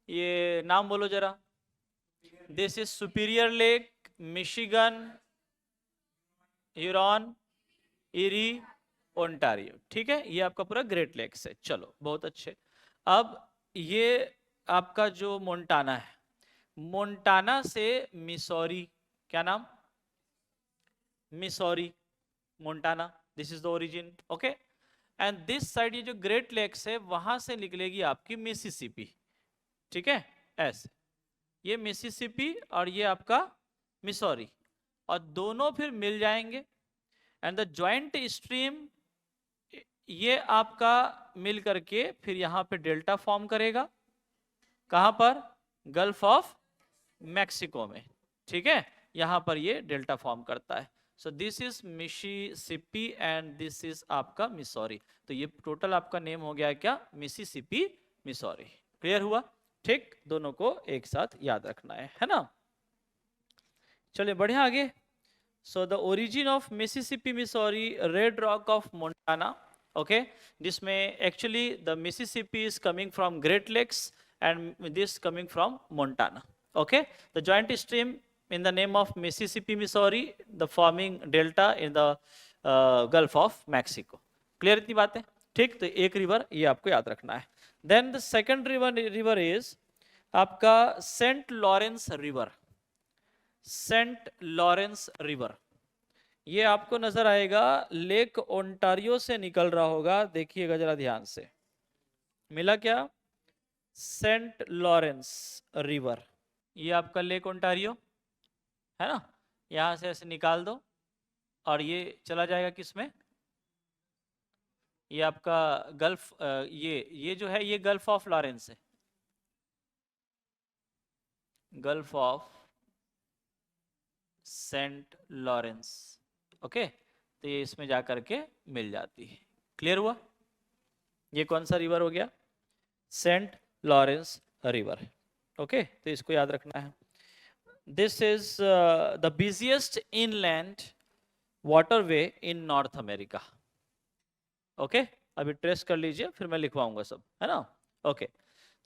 ये नाम बोलो जरा। This is superior lake, Michigan, Huron, eri, Ontario, ठीक है। ये आपका पूरा ग्रेट लेक्स है, चलो बहुत अच्छे। अब ये आपका जो मोन्टाना है, मोन्टाना से मिसौरी, क्या नाम, Missouri, Montana, this is the origin, okay. And this side ये जो ग्रेट लेक्स है वहां से निकलेगी आपकी मिसिसिपी, ठीक है, ऐसे। ये मिसिसिपी और ये आपका मिसौरी, और दोनों फिर मिल जाएंगे। एंड द ज्वाइंट स्ट्रीम ये आपका मिल करके फिर यहां पे डेल्टा फॉर्म करेगा, कहां पर, गल्फ ऑफ मैक्सिको में, ठीक है। यहां पर ये डेल्टा फॉर्म करता है। So this is Mississippi and this is आपका मिसौरी। तो ये टोटल आपका नेम हो गया क्या, मिसिसिपी, मिसौरी, क्लियर हुआ? ठीक, दोनों को एक साथ याद रखना है ना। चलिए बढ़िया आगे। So the origin of Mississippi, Missouri, red rock of Montana, okay, this may actually the Mississippi is coming from Great Lakes and this coming from Montana, okay. The joint stream in the name of Mississippi, Missouri, the forming delta in the Gulf of Mexico, clear इतनी बातें, ठीक। तो एक river ये आपको याद रखना है। Then the second river is आपका Saint Lawrence River, Saint Lawrence River. ये आपको नजर आएगा लेक ओंटारियो से निकल रहा होगा, देखिएगा जरा ध्यान से, मिला क्या, सेंट लॉरेंस रिवर। ये आपका लेक ओंटारियो है ना, यहां से ऐसे निकाल दो और ये चला जाएगा किसमें, ये आपका गल्फ, ये जो है ये गल्फ ऑफ लॉरेंस है, Gulf of Saint Lawrence, okay. तो ये इसमें जा करके मिल जाती है, क्लियर हुआ? ये कौन सा रिवर हो गया, सेंट लॉरेंस रिवर, ओके। तो इसको याद रखना है। This is the busiest inland waterway in North America, okay. अभी ट्रेस कर लीजिए, फिर मैं लिखवाऊंगा सब, है ना, ओके।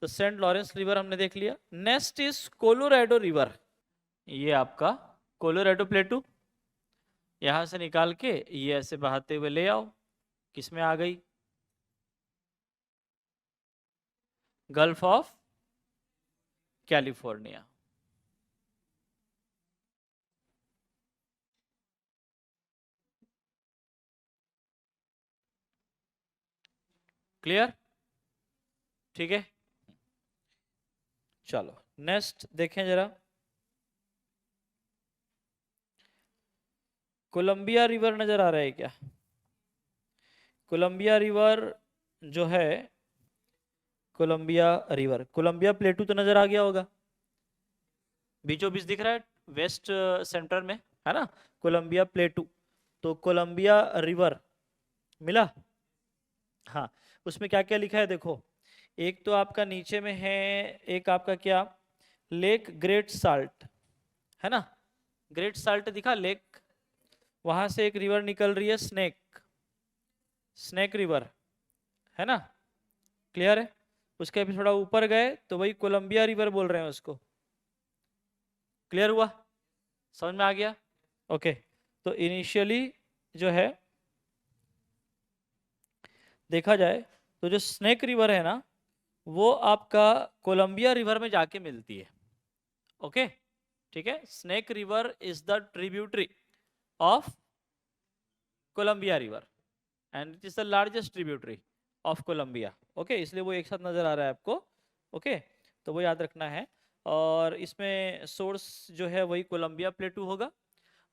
तो सेंट लॉरेंस रिवर हमने देख लिया। Next is Colorado river. ये आपका कोलोराडो प्लेटू, यहां से निकाल के ये ऐसे बहाते हुए ले आओ, किसमें आ गई, गल्फ ऑफ कैलिफोर्निया, क्लियर, ठीक है। चलो नेक्स्ट देखें जरा, कोलंबिया रिवर नजर आ रहा है क्या? कोलंबिया रिवर जो है, कोलंबिया रिवर, कोलंबिया प्लेटू तो नजर आ गया होगा, बीचों बीच दिख रहा है, वेस्ट सेंटर में, है ना, कोलंबिया प्लेटू। तो कोलंबिया रिवर मिला, हाँ। उसमें क्या क्या लिखा है देखो, एक तो आपका नीचे में है, एक आपका क्या, लेक ग्रेट साल्ट, है ना, ग्रेट साल्ट दिखा लेक, वहां से एक रिवर निकल रही है स्नेक रिवर, है ना, क्लियर है। उसके भी थोड़ा ऊपर गए तो वही कोलंबिया रिवर बोल रहे हैं उसको। क्लियर हुआ, समझ में आ गया? ओके, तो इनिशियली जो है देखा जाए तो जो स्नेक रिवर है ना, वो आपका कोलंबिया रिवर में जाके मिलती है। ओके, ठीक है, Snake River is the tributary of Columbia River and it is the largest tributary of Columbia. Okay, इसलिए वो एक साथ नजर आ रहा है आपको। ओके, तो वो याद रखना है। और इसमें सोर्स जो है वही कोलंबिया प्लेटू होगा,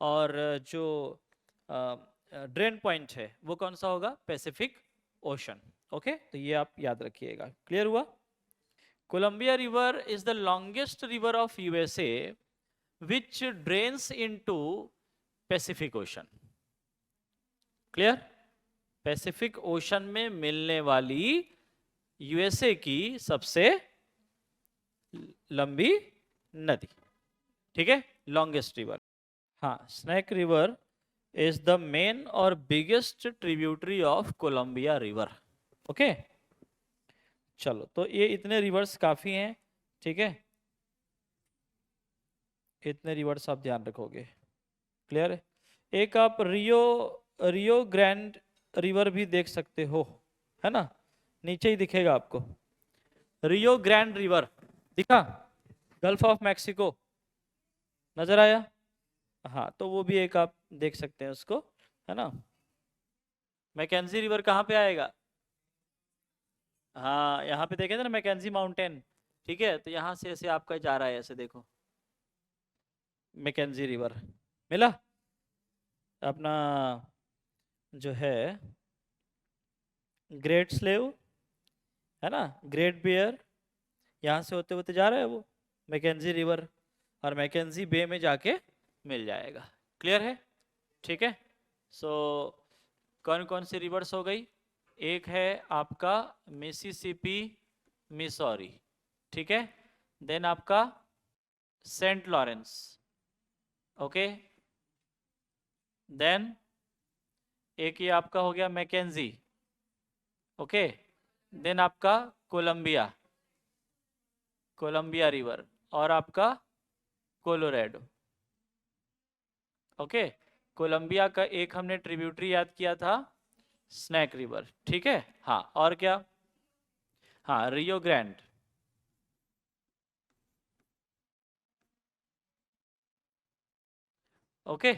और जो ड्रेन पॉइंट है वो कौन सा होगा? Pacific Ocean. ओके, तो ये आप याद रखिएगा। क्लियर हुआ? Columbia River is the longest river of USA which drains into Pacific Ocean. Clear? Pacific Ocean में मिलने वाली यूएसए की सबसे लंबी नदी, ठीक है, लॉन्गेस्ट रिवर। हाँ, Snake River is the main और biggest tributary of Columbia River. Okay, चलो, तो ये इतने रिवर्स काफी हैं, ठीक है, इतने रिवर्स आप ध्यान रखोगे। क्लियर है? एक आप रियो रियो ग्रैंड रिवर भी देख सकते हो, है ना, नीचे ही दिखेगा आपको, रियो ग्रैंड रिवर दिखा, गल्फ ऑफ मैक्सिको, नजर आया? हाँ, तो वो भी एक आप देख सकते हैं उसको, है ना। मैकेंजी रिवर कहाँ पे आएगा? हाँ, यहाँ पे देखे थे ना, मैकेंजी माउंटेन, ठीक है, तो यहाँ से ऐसे आपका जा रहा है, ऐसे देखो, मैकेंजी रिवर मिला अपना, जो है ग्रेट स्लेव, है ना, ग्रेट बियर, यहाँ से होते होते जा रहा है वो मैकेंजी रिवर, और मैकेंजी बे में जाके मिल जाएगा। क्लियर है? ठीक है, सो कौन कौन सी रिवर्स हो गई? एक है आपका मिसिसिपी मिसौरी, ठीक है, देन आपका सेंट लॉरेंस, ओके, देन एक ये आपका हो गया मैकेंजी, ओके, देन आपका कोलंबिया कोलंबिया रिवर, और आपका कोलोरेडो। ओके, कोलंबिया का एक हमने ट्रिब्यूटरी याद किया था, स्नैक रिवर, ठीक है। हाँ, और क्या? हाँ, रियो ग्रैंड, ओके,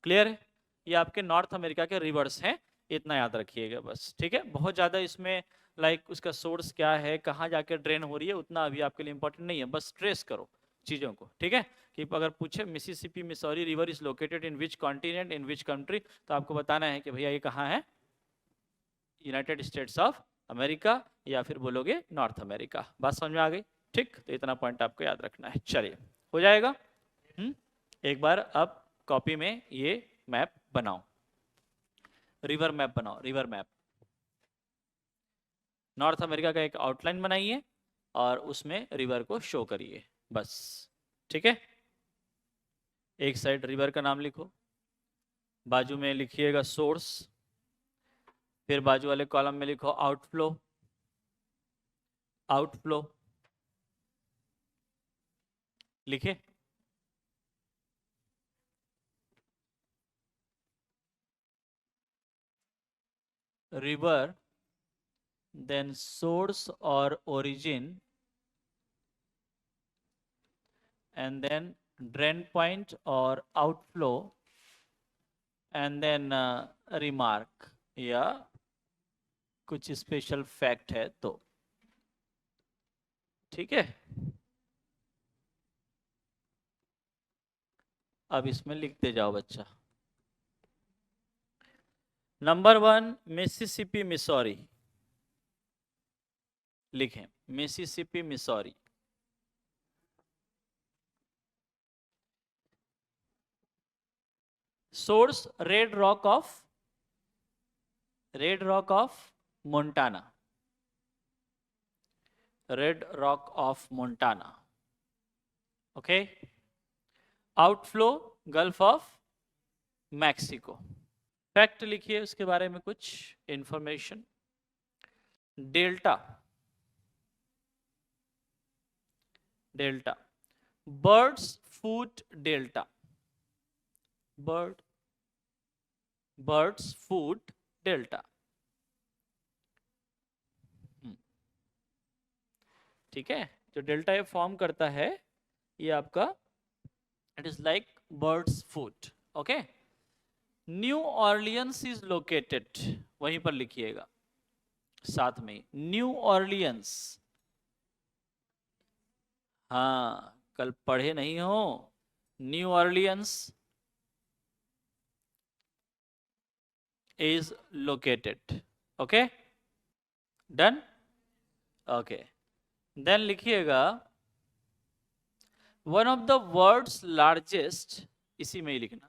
क्लियर है? ये आपके नॉर्थ अमेरिका के रिवर्स हैं, इतना याद रखिएगा बस, ठीक है। बहुत ज़्यादा इसमें उसका सोर्स क्या है, कहाँ जाके ड्रेन हो रही है, उतना अभी आपके लिए इंपॉर्टेंट नहीं है, बस ट्रेस करो चीज़ों को, ठीक है। कि अगर पूछे Mississippi Missouri river is located in which continent in which country, तो आपको बताना है कि भैया ये कहाँ है, यूनाइटेड स्टेट्स ऑफ अमेरिका, या फिर बोलोगे नॉर्थ अमेरिका। बात समझ में आ गई? ठीक, तो इतना पॉइंट आपको याद रखना है। चलिए, हो जाएगा। एक बार अब कॉपी में ये मैप बनाओ, रिवर मैप बनाओ, रिवर मैप, नॉर्थ अमेरिका का एक आउटलाइन बनाइए और उसमें रिवर को शो करिए, बस, ठीक है। एक साइड रिवर का नाम लिखो, बाजू में लिखिएगा सोर्स, फिर बाजू वाले कॉलम में लिखो आउटफ्लो, आउटफ्लो लिखे, रिवर, देन सोर्स और origin, and then drain point or outflow, and then remark या कुछ स्पेशल फैक्ट है तो, ठीक है। अब इसमें लिखते जाओ बच्चा। नंबर 1, मिसिसिपी मिसौरी लिखें, Mississippi Missouri. Source red rock of Montana, red rock of Montana, okay. Outflow Gulf of Mexico. Fact लिखिए उसके बारे में कुछ इंफॉर्मेशन। डेल्टा, डेल्टा, बर्ड्स फूट डेल्टा, बर्ड्स फूट डेल्टा। ठीक है, जो डेल्टा ये फॉर्म करता है ये आपका it is like birds foot. Okay, new Orleans is located, वहीं पर लिखिएगा साथ में न्यू ऑर्लियंस। हाँ, कल पढ़े नहीं हो, new Orleans is located. Okay, done. Okay, then लिखिएगा one of the world's largest, इसी में ही लिखना,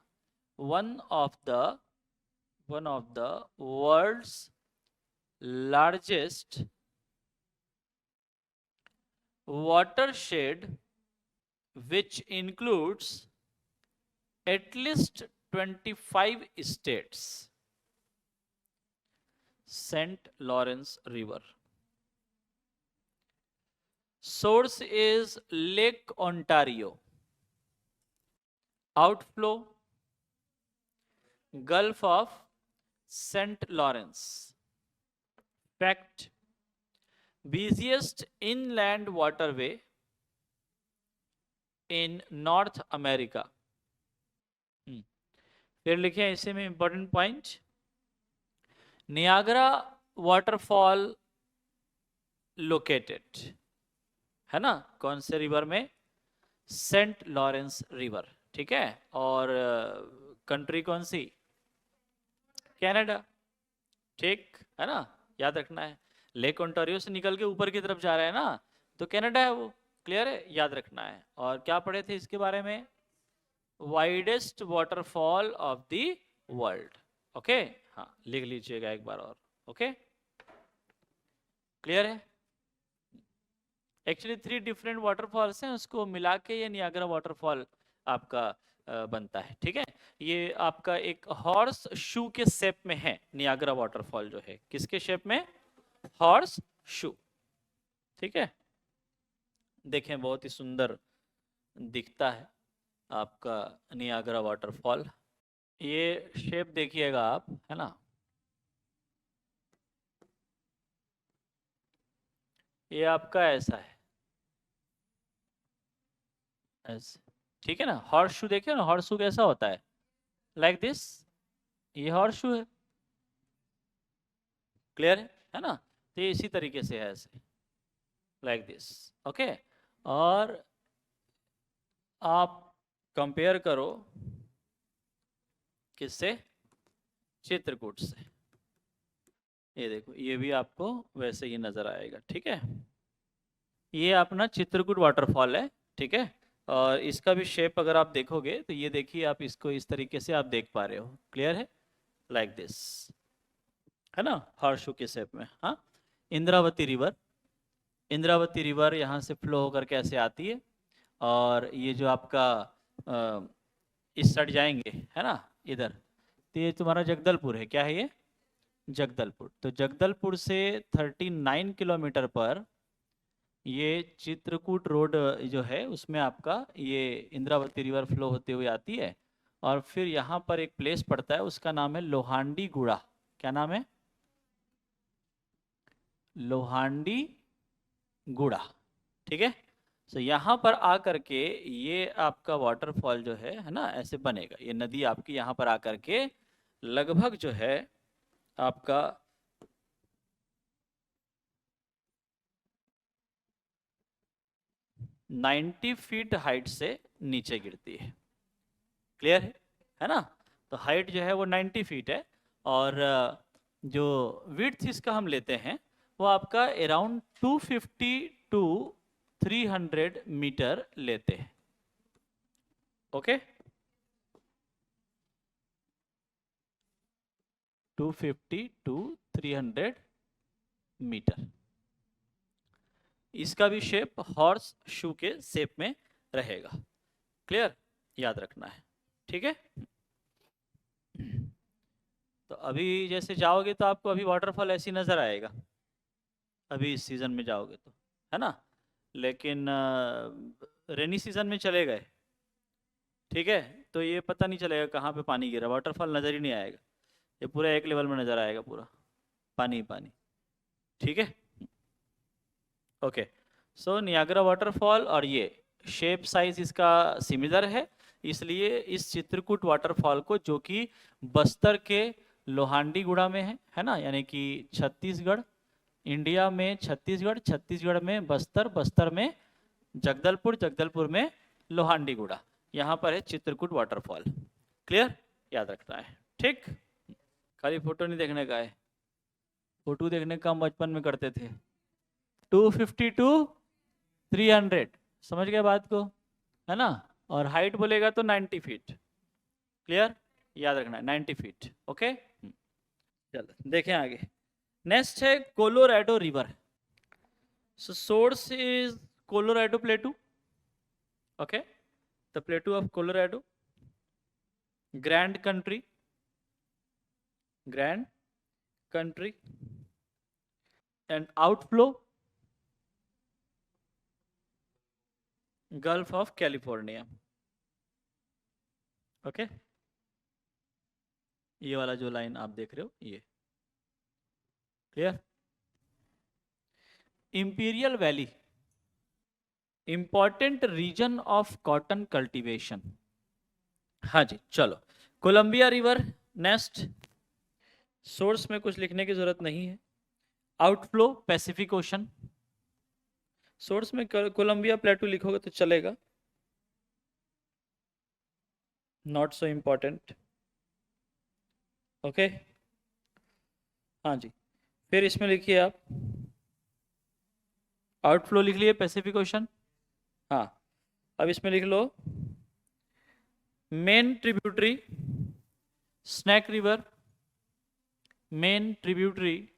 one of the world's largest watershed which includes at least 25 states, St. Lawrence River. Source is Lake Ontario. Outflow Gulf of St. Lawrence. Fact, busiest inland waterway in North America. फिर लिखे इसी में important point, Niagara waterfall located, है ना, कौन से river में, Saint Lawrence River. ठीक है, और कंट्री कौन सी, कनाडा। ठीक है ना, याद रखना है, लेक ओंटारियो से निकल के ऊपर की तरफ जा रहा है ना, तो कनाडा है वो, क्लियर है, याद रखना है। और क्या पढ़े थे इसके बारे में, widest waterfall of the world. Okay, हाँ लिख लीजिएगा एक बार और। ओके, क्लियर है। एक्चुअली 3 डिफरेंट वाटरफॉल्स हैं, उसको मिला के ये नियाग्रा वाटरफॉल आपका बनता है। ठीक है, ये आपका एक हॉर्स शू के शेप में है, नियाग्रा वाटरफॉल जो है किसके शेप में, हॉर्स शू। ठीक है, देखें बहुत ही सुंदर दिखता है आपका नियाग्रा वाटरफॉल। ये शेप देखिएगा आप, है ना, ये आपका ऐसा है, ऐसे। ठीक है ना, हॉर्स शू देखिए ना, हॉर्स शू कैसा होता है, लाइक दिस, ये हॉर्स शू है, क्लियर है ना, तो ये इसी तरीके से है ऐसे, लाइक दिस। ओके, और आप कंपेयर करो किससे, चित्रकूट से, ये देखो ये भी आपको वैसे ही नजर आएगा। ठीक है, ये अपना चित्रकूट वाटरफॉल है। ठीक है, और इसका भी शेप अगर आप देखोगे तो ये देखिए, आप इसको इस तरीके से आप देख पा रहे हो, क्लियर है, लाइक दिस, है ना, हॉर्स के शेप में। हाँ, इंद्रावती रिवर, इंद्रावती रिवर यहाँ से फ्लो होकर कैसे आती है, और ये जो आपका इस साइड जाएंगे, है ना, इधर, तो ये तुम्हारा जगदलपुर है, क्या है ये, जगदलपुर। तो जगदलपुर से 39 किलोमीटर पर ये चित्रकूट रोड जो है उसमें आपका ये इंद्रावती रिवर फ्लो होते हुए आती है, और फिर यहाँ पर एक प्लेस पड़ता है, उसका नाम है लोहांडी गुड़ा। क्या नाम है, लोहांडी गुड़ा। ठीक है, तो यहाँ पर आकर के ये आपका वाटरफॉल जो है ना, ऐसे बनेगा, ये नदी आपकी यहाँ पर आकर के लगभग जो है आपका 90 फीट हाइट से नीचे गिरती है, क्लियर है ना, तो हाइट जो है वो 90 फीट है, और जो विड्थ इसका हम लेते हैं वो आपका अराउंड 250 टू 300 मीटर लेते हैं। ओके, 250 टू 300 मीटर, इसका भी शेप हॉर्स शू के शेप में रहेगा, क्लियर, याद रखना है। ठीक है, तो अभी जैसे जाओगे तो आपको अभी वाटरफॉल ऐसी नज़र आएगा, अभी इस सीज़न में जाओगे तो, है ना। लेकिन रेनी सीज़न में चले गए, ठीक है, तो ये पता नहीं चलेगा कहाँ पे पानी गिरा, वाटरफॉल नज़र ही नहीं आएगा, ये पूरा एक लेवल में नज़र आएगा, पूरा पानी ही पानी, ठीक है। ओके, सो नियाग्रा वाटरफॉल, और ये शेप साइज इसका सिमिलर है, इसलिए इस चित्रकूट वाटरफॉल को, जो कि बस्तर के लोहांडीगुड़ा में है ना, यानी कि छत्तीसगढ़, इंडिया में छत्तीसगढ़, छत्तीसगढ़ में बस्तर, बस्तर में जगदलपुर, जगदलपुर में लोहांडीगुड़ा, यहाँ पर है चित्रकूट वाटरफॉल। क्लियर, याद रखना है, ठीक। खाली फोटो नहीं देखने का है, फोटो देखने का हम बचपन में करते थे। 250 टू 300, समझ गए बात को, है ना। और हाइट बोलेगा तो 90 फीट, क्लियर, याद रखना है 90 फीट। ओके, चलो देखें आगे। नेक्स्ट है Colorado River. So source is Colorado plateau, okay, the plateau of Colorado, grand country, grand country, and outflow Gulf of California. Okay, ये वाला जो लाइन आप देख रहे हो ये, clear. Imperial Valley, important region of cotton cultivation. हाँ जी, चलो, कोलंबिया रिवर नेक्स्ट, सोर्स में कुछ लिखने की जरूरत नहीं है। आउटफ्लो पैसिफिक ओशन, सोर्स में कोलंबिया प्लेटू लिखोगे तो चलेगा, नॉट सो इम्पॉर्टेंट। ओके, हाँ जी, फिर इसमें लिखिए आप, आउटफ्लो लिख लिए पैसिफिक ओशन, हाँ, अब इसमें लिख लो main tributary Snake River, main tributary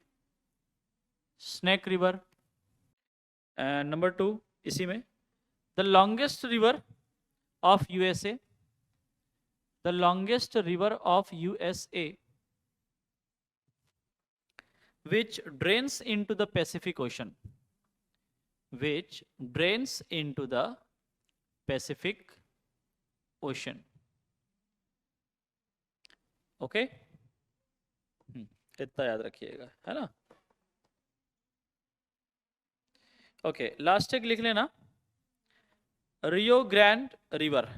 Snake River, and number 2 इसी में, the longest river of USA, the longest river of USA which drains into the Pacific Ocean, which drains into the Pacific Ocean. Okay, इतना याद रखिएगा, है ना। Okay, last एक लिख लेना, रियो ग्रैंड रिवर,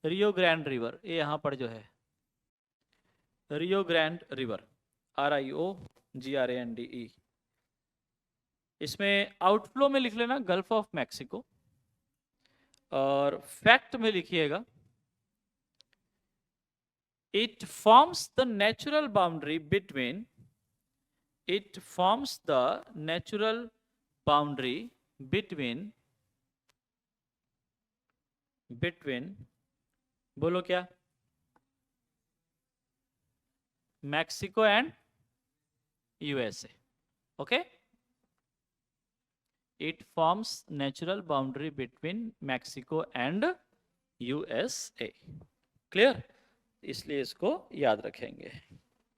रियो ग्रैंड रिवर, ये यहां पर जो है रियो ग्रैंड रिवर, RIOGRANDE, इसमें आउटफ्लो में लिख लेना गल्फ ऑफ मैक्सिको, और फैक्ट में लिखिएगा it forms the natural boundary between, it forms the natural boundary between, बोलो क्या, Mexico and USA. Okay, it forms natural boundary between Mexico and USA, clear, इसलिए इसको याद रखेंगे।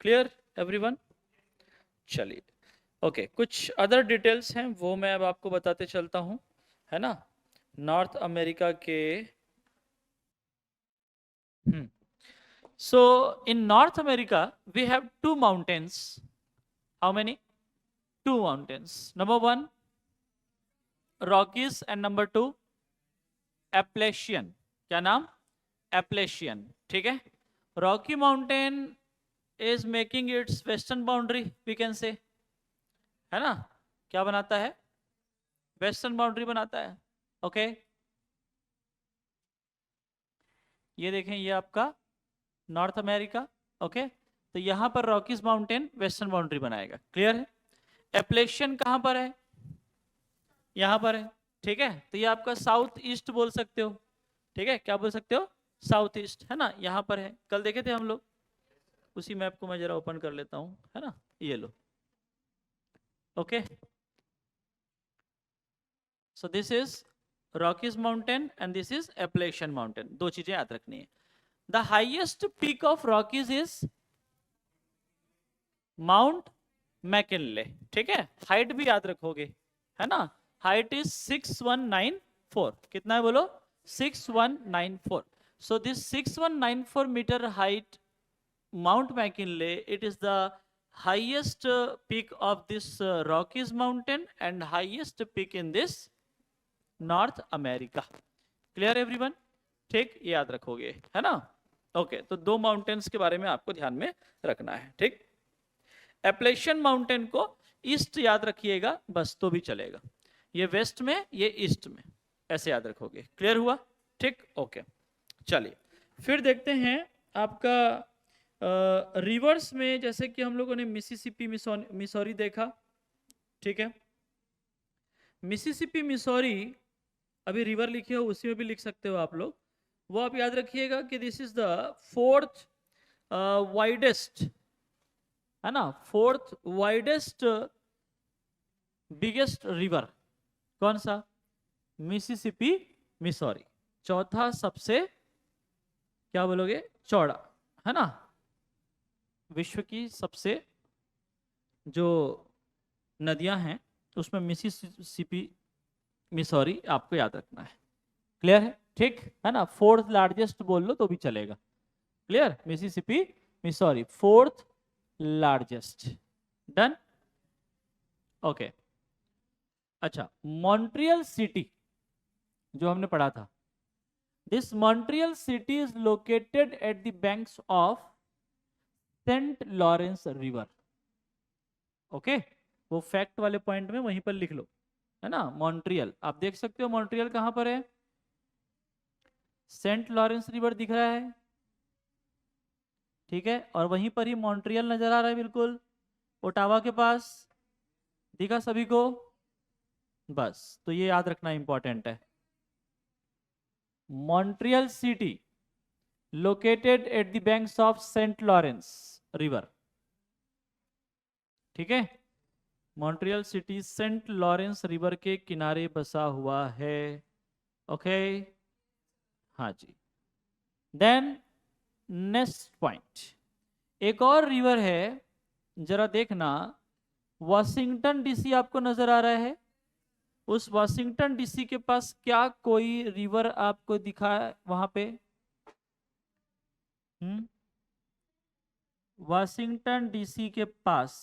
क्लियर एवरीवन, चलिए। ओके, कुछ अदर डिटेल्स हैं वो मैं अब आपको बताते चलता हूं, है ना। नॉर्थ अमेरिका के, so in North America we have two mountains. How many? Two mountains. Number 1 Rockies and number 2 Appalachian. क्या नाम? Appalachian, ठीक है। Rocky Mountain is making its western boundary, we can say, है ना। क्या बनाता है? वेस्टर्न बाउंड्री बनाता है। ओके, ये देखें, ये आपका नॉर्थ अमेरिका, ओके, तो यहां पर रॉकीज माउंटेन वेस्टर्न बाउंड्री बनाएगा, क्लियर है। एप्लेशियन कहां पर है? यहां पर है, ठीक है, तो ये आपका साउथ ईस्ट बोल सकते हो, ठीक है, क्या बोल सकते हो? साउथ ईस्ट, है ना, यहां पर है, कल देखे थे हम लोग, उसी मैप को मैं जरा ओपन कर लेता हूं, है ना, ये लो। Okay, so this is Rockies mountain and this is Appalachian mountain, दो चीजें याद रखनी है। The highest peak of Rockies is Mount McKinley, ठीक है। हाइट भी याद रखोगे, है ना। हाइट इज 6194, कितना है बोलो, 6194। So this 6194 meter height Mount McKinley, it is the highest peak of this Rockies mountain and highest peak in this North America. Clear everyone? ठीक, याद रखोगे, है ना। ओके, तो दो माउंटेन्स के बारे में आपको ध्यान में रखना है, ठीक। एप्लेशियन माउंटेन को ईस्ट याद रखिएगा बस, तो भी चलेगा। ये वेस्ट में, ये ईस्ट में, ऐसे याद रखोगे। क्लियर हुआ, ठीक, ओके। चलिए फिर देखते हैं आपका रिवर्स में, जैसे कि हम लोगों ने मिसिसिपी मिसौरी देखा, ठीक है। मिसिसिपी मिसौरी अभी रिवर लिखे हो, उसी में भी लिख सकते हो आप लोग। वो आप याद रखिएगा कि this is the fourth widest, है ना, फोर्थ वाइडेस्ट बिगेस्ट रिवर। कौन सा? मिसिसिपी मिसौरी, चौथा सबसे, क्या बोलोगे, चौड़ा, है ना। विश्व की सबसे जो नदियां हैं उसमें मिसिसिपी मिसौरी आपको याद रखना है। क्लियर है, ठीक है ना। फोर्थ लार्जेस्ट बोल लो तो भी चलेगा। Clear, Mississippi Missouri fourth largest, done, okay. अच्छा, मॉन्ट्रियल सिटी जो हमने पढ़ा था, this Montreal city is located at the banks of Saint Lawrence River. Okay, वो फैक्ट वाले पॉइंट में वहीं पर लिख लो, है ना। मॉन्ट्रियल आप देख सकते हो, मॉन्ट्रियल कहां पर है, सेंट लॉरेंस रिवर दिख रहा है, ठीक है। और वहीं पर ही मॉन्ट्रियल नजर आ रहा है, बिल्कुल ओटावा के पास, दिखा सभी को, बस तो ये याद रखना इंपॉर्टेंट है। Montreal city located at the banks of Saint Lawrence River, ठीक है। Montreal city Saint Lawrence River के किनारे बसा हुआ है, ओके, हाँ जी। देन नेक्स्ट पॉइंट, एक और रिवर है, जरा देखना, वॉशिंगटन डीसी आपको नजर आ रहा है। उस वॉशिंगटन डीसी के पास क्या कोई रिवर आपको दिखा है वहां पे? वॉशिंगटन डीसी के पास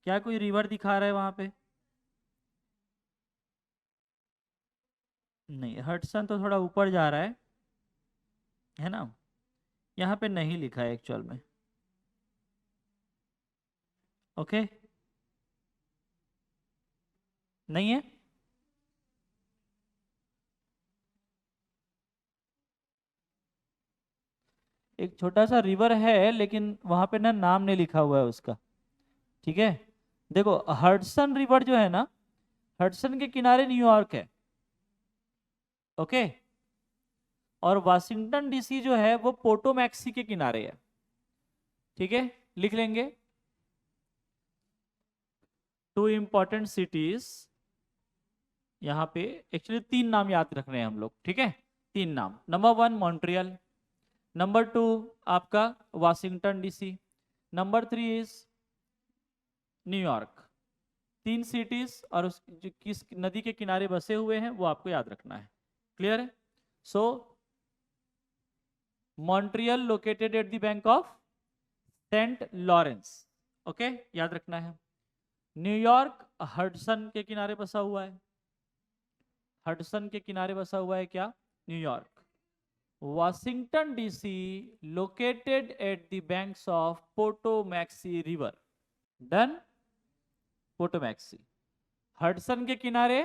क्या कोई रिवर दिखा रहा है वहां पे? नहीं, हडसन तो थोड़ा ऊपर जा रहा है ना। यहाँ पे नहीं लिखा है एक्चुअल में, ओके, नहीं है। एक छोटा सा रिवर है लेकिन वहां पे ना नाम नहीं लिखा हुआ है उसका, ठीक है। देखो, हडसन रिवर जो है ना, हडसन के किनारे न्यूयॉर्क है, ओके। और वाशिंगटन डीसी जो है वो पोटोमैक्सी के किनारे है, ठीक है, लिख लेंगे। टू इंपॉर्टेंट सिटीज यहाँ पे, एक्चुअली तीन नाम याद रख रहे हैं हम लोग, ठीक है। तीन नाम, नंबर 1 मॉन्ट्रियल, नंबर 2 आपका Washington DC, number 3 is New York. तीन सिटीज और उस जो किस नदी के किनारे बसे हुए हैं वो आपको याद रखना है। क्लियर है। So Montreal located at the bank of Saint Lawrence, okay, याद रखना है। न्यूयॉर्क हडसन के किनारे बसा हुआ है, हडसन के किनारे बसा हुआ है क्या, New York. Washington DC located at the banks of पोटोमैक्सी river, done, पोटोमैक्सी। Hudson के किनारे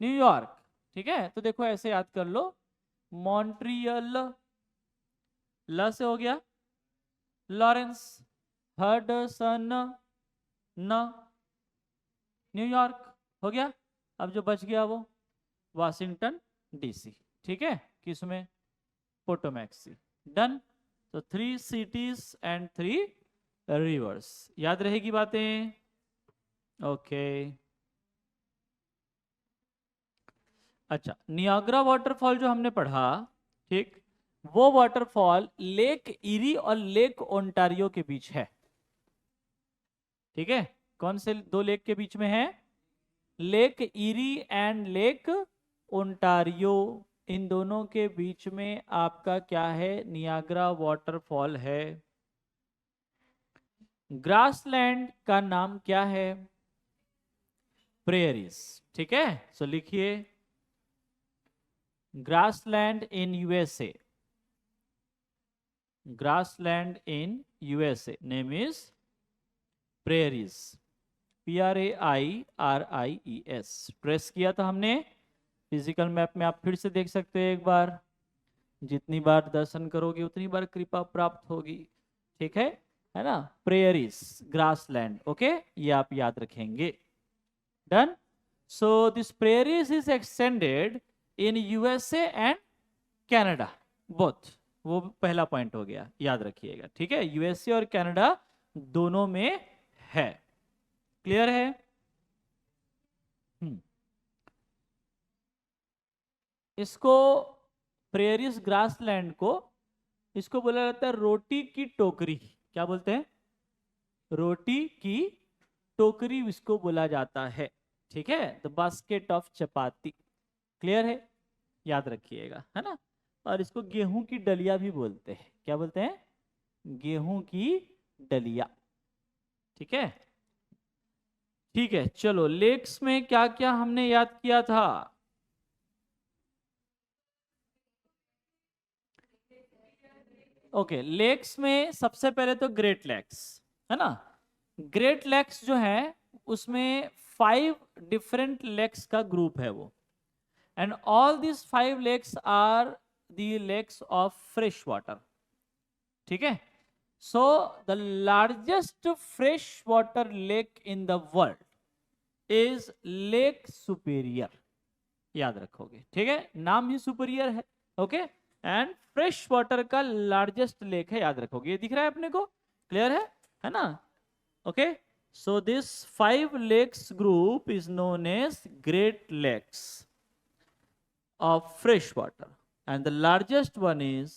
न्यूयॉर्क, ठीक है। तो देखो ऐसे याद कर लो, मॉन्ट्रियल, ल से हो गया, लॉरेंस, हडसन, न, न्यूयॉर्क, हो गया। अब जो बच गया वो वाशिंगटन डीसी, ठीक है, किसमें, पोटोमैक्सी, डन। तो 3 सिटीज एंड 3 रिवर्स, याद रहेगी बातें, ओके। अच्छा, नियाग्रा वाटरफॉल जो हमने पढ़ा, ठीक, वो वाटरफॉल लेक इरी और लेक ओंटारियो के बीच है, ठीक है, कौन से दो लेक के बीच में है? Lake Erie and Lake Ontario, इन दोनों के बीच में आपका क्या है? नियाग्रा वाटरफॉल है। ग्रासलैंड का नाम क्या है? प्रेयरीज। ठीक है, सो लिखिए grassland in USA, grassland in USA name is prairies, PRAIRIES। Trace किया था हमने फिजिकल मैप में, आप फिर से देख सकते हो एक बार, जितनी बार दर्शन करोगे उतनी बार कृपा प्राप्त होगी। ठीक है ना? प्रेयरीज, ग्रासलैंड, ओके, ये आप याद रखेंगे। Done. So this prairies is extended in USA and Canada both, वो पहला पॉइंट हो गया, याद रखिएगा। ठीक है, यूएसए और कनाडा दोनों में है। क्लियर है? इसको प्रेयरीज ग्रासलैंड को, इसको बोला जाता है रोटी की टोकरी। क्या बोलते हैं? रोटी की टोकरी इसको बोला जाता है। ठीक है, the basket of chapati. Clear है? याद रखिएगा, है ना? और इसको गेहूं की डलिया भी बोलते हैं। क्या बोलते हैं? गेहूं की डलिया। ठीक है, ठीक है, चलो लेक्स में क्या क्या हमने याद किया था? ओके, लेक्स में सबसे पहले तो ग्रेट लेक्स, है ना? ग्रेट लेक्स जो है उसमें 5 डिफरेंट लेक्स का ग्रुप है वो, and all this 5 lakes are the lakes of fresh water. ठीक है, so the largest fresh water lake in the world is Lake Superior. याद रखोगे, ठीक है, नाम ही सुपेरियर है। ओके, एंड फ्रेश वाटर का लार्जेस्ट लेक है, याद रखोगे। ये दिख रहा है अपने को? क्लियर है ना? Okay, so this 5 lakes group is known as Great Lakes of fresh water, and the largest one is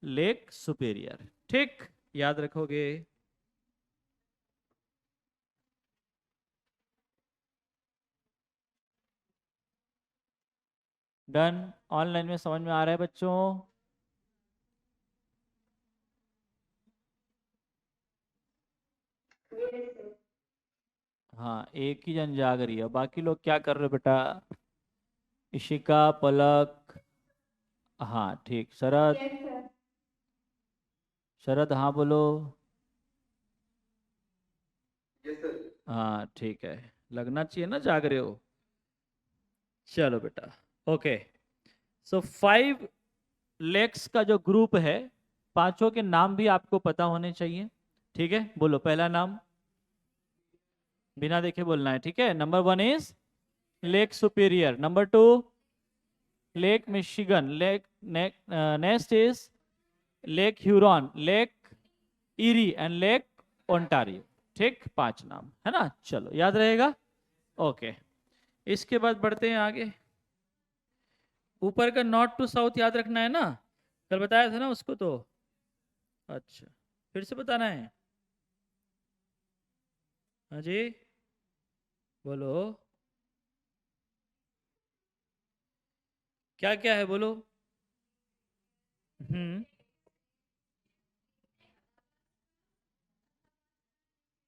Lake Superior। ठीक, याद रखोगे। डन। ऑनलाइन में समझ में आ रहा है बच्चों? हाँ, एक ही जन जाग रही है, बाकी लोग क्या कर रहे हो बेटा? इशिका, पलक, हाँ ठीक, शरद, शरद हाँ बोलो। हाँ ठीक है, लगना चाहिए ना जाग रहे हो। चलो बेटा, ओके, सो 5 लेक्स का जो ग्रुप है, पांचों के नाम भी आपको पता होने चाहिए। ठीक है, बोलो पहला नाम, बिना देखे बोलना है। ठीक है, number 1 is lake superior, number 2 lake Michigan, lake next is lake Huron, lake eri and Lake Ontario. ठीक, 5 नाम है ना? चलो याद रहेगा। ओके, इसके बाद बढ़ते हैं आगे। ऊपर का नॉर्थ टू साउथ याद रखना है ना? कल बताया था ना उसको तो। अच्छा, फिर से बताना है? हाँ जी, बोलो क्या क्या है, बोलो। हम्म,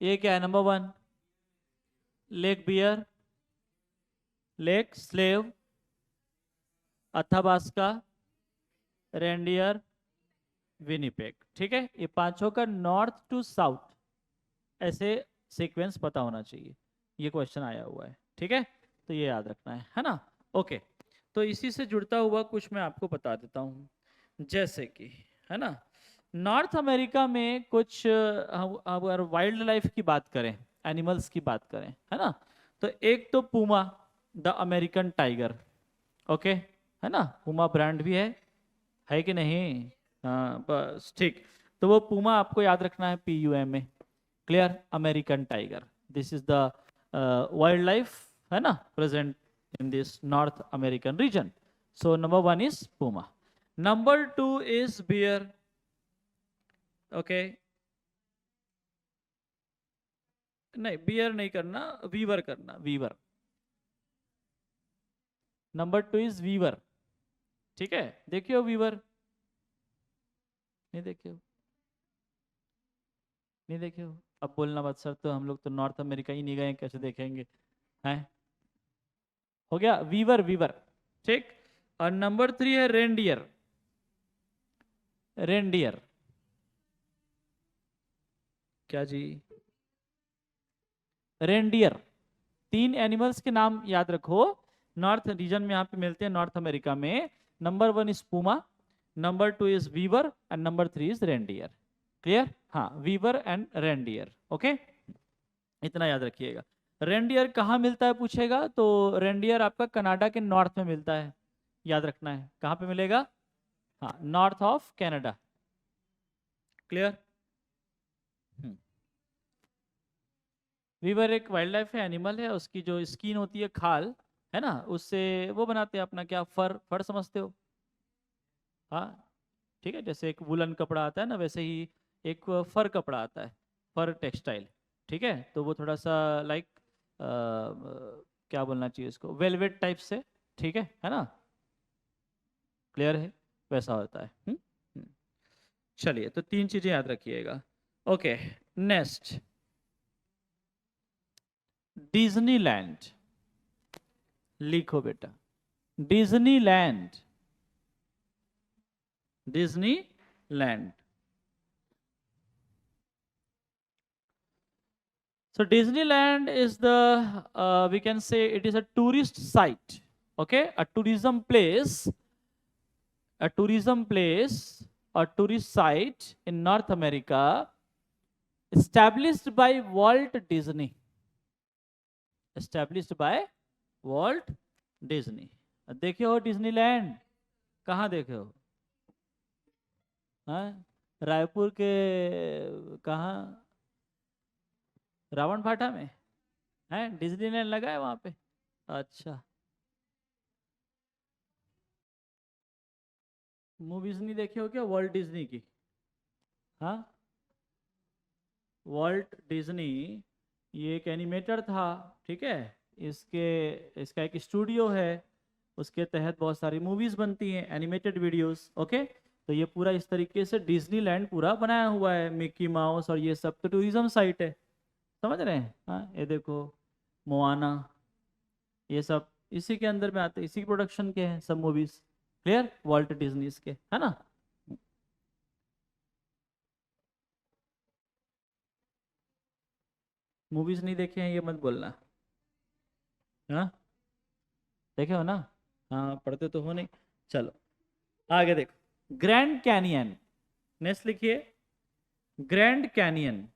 ये क्या है? Number 1 Lake Bear, Lake Slave, Athabasca, Reindeer, Winnipeg. ठीक है, ये पांचों का नॉर्थ टू साउथ ऐसे सीक्वेंस पता होना चाहिए, ये क्वेश्चन आया हुआ है। ठीक है, तो ये याद रखना है ना? ओके, तो इसी से जुड़ता हुआ कुछ मैं आपको बता देता हूँ, जैसे कि, है ना, नॉर्थ अमेरिका में कुछ अगर वाइल्ड लाइफ की बात करें, एनिमल्स की बात करें, है ना, तो एक तो Puma, the American tiger. Okay, है ना, पूमा ब्रांड भी है कि नहीं? हाँ बस ठीक, तो वो पूमा आपको याद रखना है, PUMA। Clear? American tiger, this is the wild life, है ना, present in this North American region. So number 1 is puma, number 2 is bear. Okay, नहीं, बियर नहीं करना, वीवर करना, वीवर। Number 2 is Weaver. ठीक है, देखिए हो वीवर, नहीं देखे हो? नहीं देखे हो? अब बोलना मत सर, तो हम लोग तो नॉर्थ अमेरिका ही नहीं गए, कैसे देखेंगे? हैं? हो गया वीवर, वीवर। ठीक। और नंबर 3 है रेंडियर। रेंडियर क्या जी? रेंडियर। 3 एनिमल्स के नाम याद रखो, नॉर्थ रीजन में यहाँ पे मिलते हैं, नॉर्थ अमेरिका में। Number 1 is puma, number 2 is beaver and number 3 is reindeer. Clear? हाँ, वीवर एंड रेंडियर। ओके, इतना याद रखिएगा। रेंडियर कहाँ मिलता है पूछेगा, तो रेंडियर आपका कनाडा के नॉर्थ में मिलता है, याद रखना है कहाँ पे मिलेगा। हाँ, north of Canada. Clear? Beaver एक वाइल्ड लाइफ है, एनिमल है, उसकी जो स्किन होती है, खाल है ना, उससे वो बनाते हैं अपना क्या, फर, फर समझते हो? हाँ, ठीक है, जैसे एक वुलन कपड़ा आता है ना, वैसे ही एक फर कपड़ा आता है, फर टेक्सटाइल। ठीक है, तो वो थोड़ा सा लाइक क्या बोलना चाहिए इसको, वेलवेट टाइप से। ठीक है ना? क्लियर है? वैसा होता है। हम्म। चलिए, तो 3 चीजें याद रखिएगा। Okay, next, Disneyland. लिखो बेटा, Disneyland. Disneyland. So Disneyland is the, we can say it is a tourist site, okay, a tourism place, a tourism place, a tourist site in North America, established by Walt Disney, established by Walt Disney। देखे हो Disneyland? कहाँ देखे हो? हाँ, रायपुर के कहाँ? रावण भाटा में है डिज्नीलैंड, लगा है वहां पे। अच्छा, मूवीज नहीं देखे हो क्या वर्ल्ट डिज्नी की? हाँ, वॉल्ट डिज्नी ये एक एनिमेटर था। ठीक है, इसके इसका एक स्टूडियो है, उसके तहत बहुत सारी मूवीज बनती हैं, एनिमेटेड वीडियोस। ओके, तो ये पूरा इस तरीके से डिज्नीलैंड पूरा बनाया हुआ है, मिक्की माउस और ये सब तो टूरिज्म साइट है। समझ रहे हैं? हाँ, ये देखो, मोआना, ये सब इसी के अंदर में आते हैं, इसी प्रोडक्शन के हैं सब मूवीज। क्लियर? वॉल्ट डिज्नी के, है ना? मूवीज नहीं देखे हैं ये मत बोलना। हाँ, देखे हो ना? हाँ, पढ़ते तो हो नहीं। चलो आगे देखो, ग्रैंड कैनियन। नेक्स्ट लिखिए, ग्रैंड कैनियन।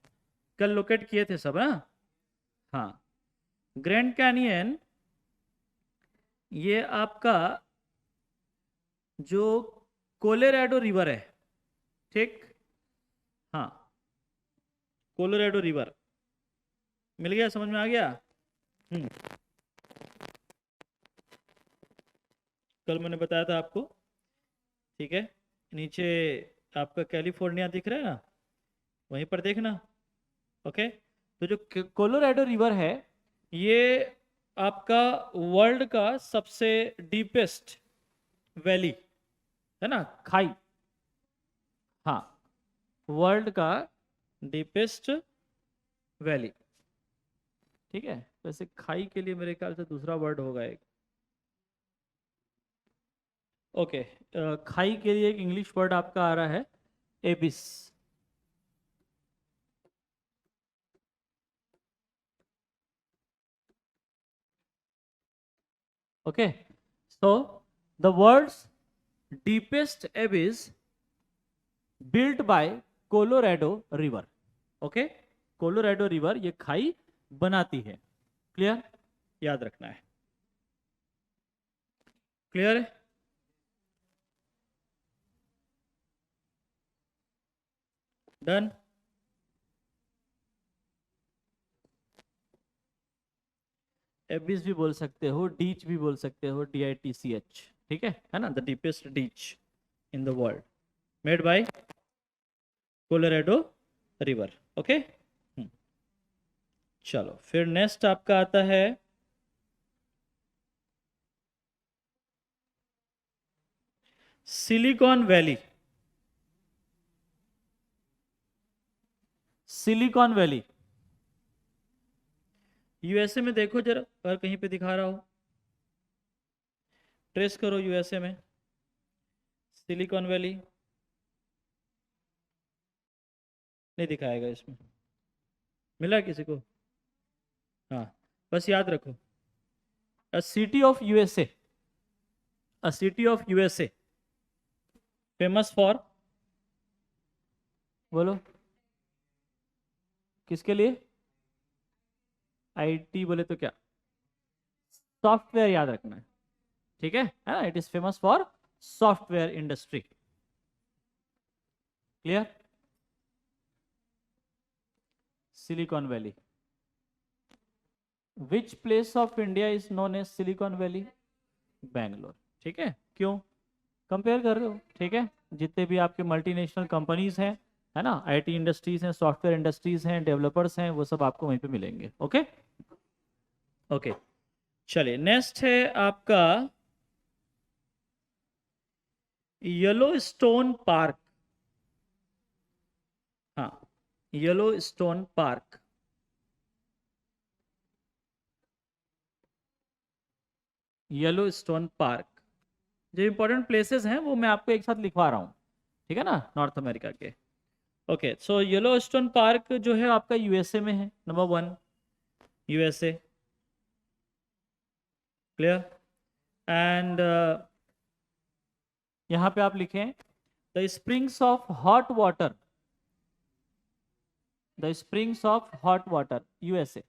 कल लोकेट किए थे सब ना? हाँ, ग्रैंड कैनियन ये आपका जो कोलोराडो रिवर है। ठीक। हाँ, कोलोराडो रिवर मिल गया, समझ में आ गया? हम्म, कल मैंने बताया था आपको। ठीक है, नीचे आपका कैलिफोर्निया दिख रहा है ना, वहीं पर देखना। ओके, तो जो कोलोराडो रिवर है, ये आपका वर्ल्ड का सबसे डीपेस्ट वैली है ना, खाई। हाँ, वर्ल्ड का डीपेस्ट वैली। ठीक है, वैसे खाई के लिए मेरे ख्याल से दूसरा वर्ड होगा एक। ओके, खाई के लिए एक इंग्लिश वर्ड आपका आ रहा है, एबिस। Okay, so the words deepest एबिस built by Colorado River. Okay, Colorado river ये खाई बनाती है। क्लियर? याद रखना है। क्लियर है? डन? एबिस भी बोल सकते हो, डीच भी बोल सकते हो, DITCH। ठीक है ना? The deepest ditch in the world made by Colorado River. Okay, चलो फिर नेक्स्ट आपका आता है Silicon Valley. Silicon Valley USA में देखो जरा, अगर कहीं पे दिखा रहा हो, ट्रेस करो यूएसए में सिलिकॉन वैली, नहीं दिखाएगा इसमें। मिला किसी को? हाँ, बस याद रखो, अ city of USA, a city of USA famous for, बोलो किसके लिए? आईटी बोले तो क्या? सॉफ्टवेयर याद रखना है, ठीक है ना? It is famous for software industry. Clear? Silicon Valley. Which place of India is known as Silicon Valley? Bangalore. ठीक है, क्यों कंपेयर कर रहे हो? ठीक है, जितने भी आपके मल्टीनेशनल कंपनीज हैं, है ना, आईटी इंडस्ट्रीज हैं, सॉफ्टवेयर इंडस्ट्रीज हैं, डेवलपर्स हैं, वो सब आपको वहीं पे मिलेंगे। ओके ओके, चलिए नेक्स्ट है आपका येलो स्टोन पार्क। हाँ, yellow stone park. Yellow stone park, जो इंपॉर्टेंट प्लेसेस हैं वो मैं आपको एक साथ लिखवा रहा हूँ, ठीक है ना, नॉर्थ अमेरिका के। Okay, so yellow stone park जो है आपका यूएसए में है, नंबर 1 यूएसए। क्लियर? एंड यहाँ पे आप लिखें the springs of hot water, the springs of hot water USA.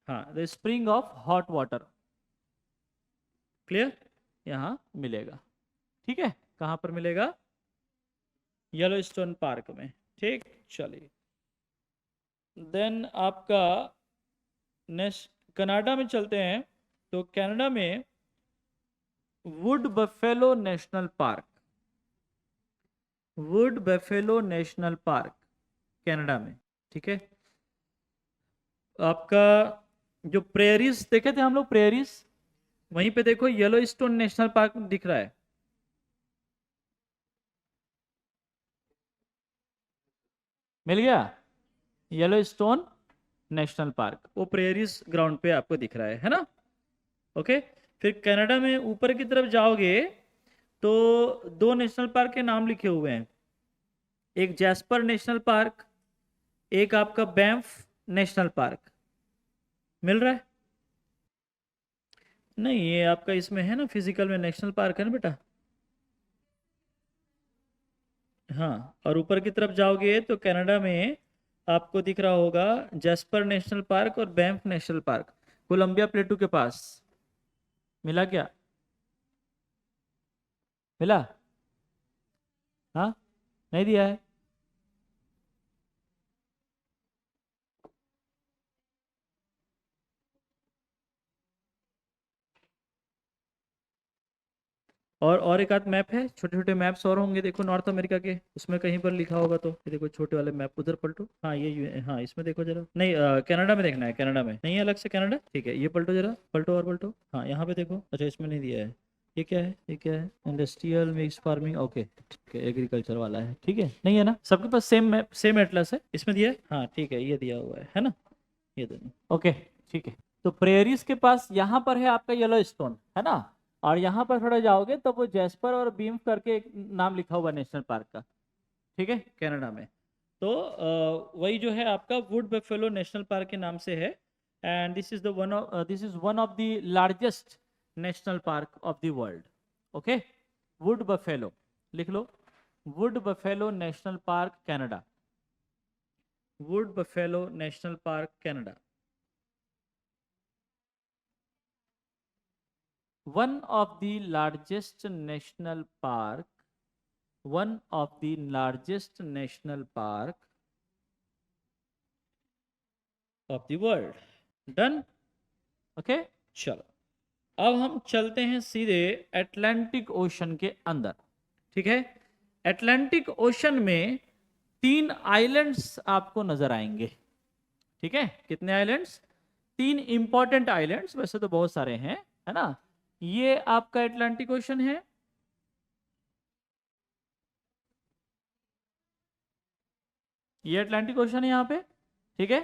हाँ, the spring of hot water. Clear? यहाँ मिलेगा, ठीक है, कहाँ पर मिलेगा? येलो स्टोन पार्क में। ठीक, चलिए देन आपका नेक्स्ट कनाडा में चलते हैं। तो कनाडा में would Buffalo National park, would Buffalo National Park Canada में, ठीक है। आपका जो प्रेयरीज देखे थे हम लोग, प्रेयरीज, वहीं पे देखो येलो स्टोन नेशनल पार्क दिख रहा है, मिल गया? येलो स्टोन नेशनल पार्क वो प्रेयरीज ग्राउंड पे आपको दिख रहा है ना? ओके, फिर कनाडा में ऊपर की तरफ जाओगे तो 2 नेशनल पार्क के नाम लिखे हुए हैं, एक जैस्पर नेशनल पार्क, एक आपका बैंफ नेशनल पार्क। मिल रहा है? नहीं, ये आपका इसमें है ना, फिजिकल में नेशनल पार्क है ना बेटा। हाँ, और ऊपर की तरफ जाओगे तो कनाडा में आपको दिख रहा होगा जैस्पर नेशनल पार्क और Banff National Park, Columbia plateau के पास। मिला क्या? मिला? हाँ, नहीं दिया है? और एक आध मैप है, छोटे छोटे मैप्स और होंगे, देखो नॉर्थ अमेरिका के, उसमें कहीं पर लिखा होगा तो ये देखो छोटे वाले मैप, उधर पलटो। हाँ हाँ, इसमें देखो जरा, नहीं कनाडा में देखना है, कनाडा में नहीं है अलग से कनाडा, ठीक है, ये पलटो जरा, पलटो और पलटो, हाँ यहाँ पे देखो, अच्छा इसमें नहीं दिया है। ये क्या है, ये क्या है? इंडस्ट्रियल मिक्स फार्मिंग, ओके ठीक है, एग्रीकल्चर वाला है, ठीक है, नहीं है ना सबके पास सेम मैप, सेम एटलस है, इसमें दिया है, हाँ ठीक है, ये दिया हुआ है ना, ये दोनों, ओके ठीक है। तो प्रेयरीज के पास यहाँ पर है आपका येलो स्टोन, है ना, और यहाँ पर थोड़ा जाओगे तो वो जैस्पर और बीम करके एक नाम लिखा हुआ नेशनल पार्क का, ठीक है, कनाडा में। तो वही जो है आपका वुड बफेलो नेशनल पार्क के नाम से है, and this is one of the largest national park of the world. Okay, Wood Buffalo लिख लो, Wood Buffalo National Park Canada, Wood Buffalo National Park Canada. One of the largest national park, one of the largest national park of the world. Done? Okay? चलो, अब हम चलते हैं सीधे Atlantic ocean के अंदर, ठीक है। अटलांटिक ओशन में 3 आइलैंड्स आपको नजर आएंगे। ठीक है, कितने आइलैंड्स? 3 इंपॉर्टेंट आइलैंड्स, वैसे तो बहुत सारे हैं, है ना। ये आपका अटलांटिक ओशन है, ये अटलांटिक ओशन है यहाँ पे। ठीक है,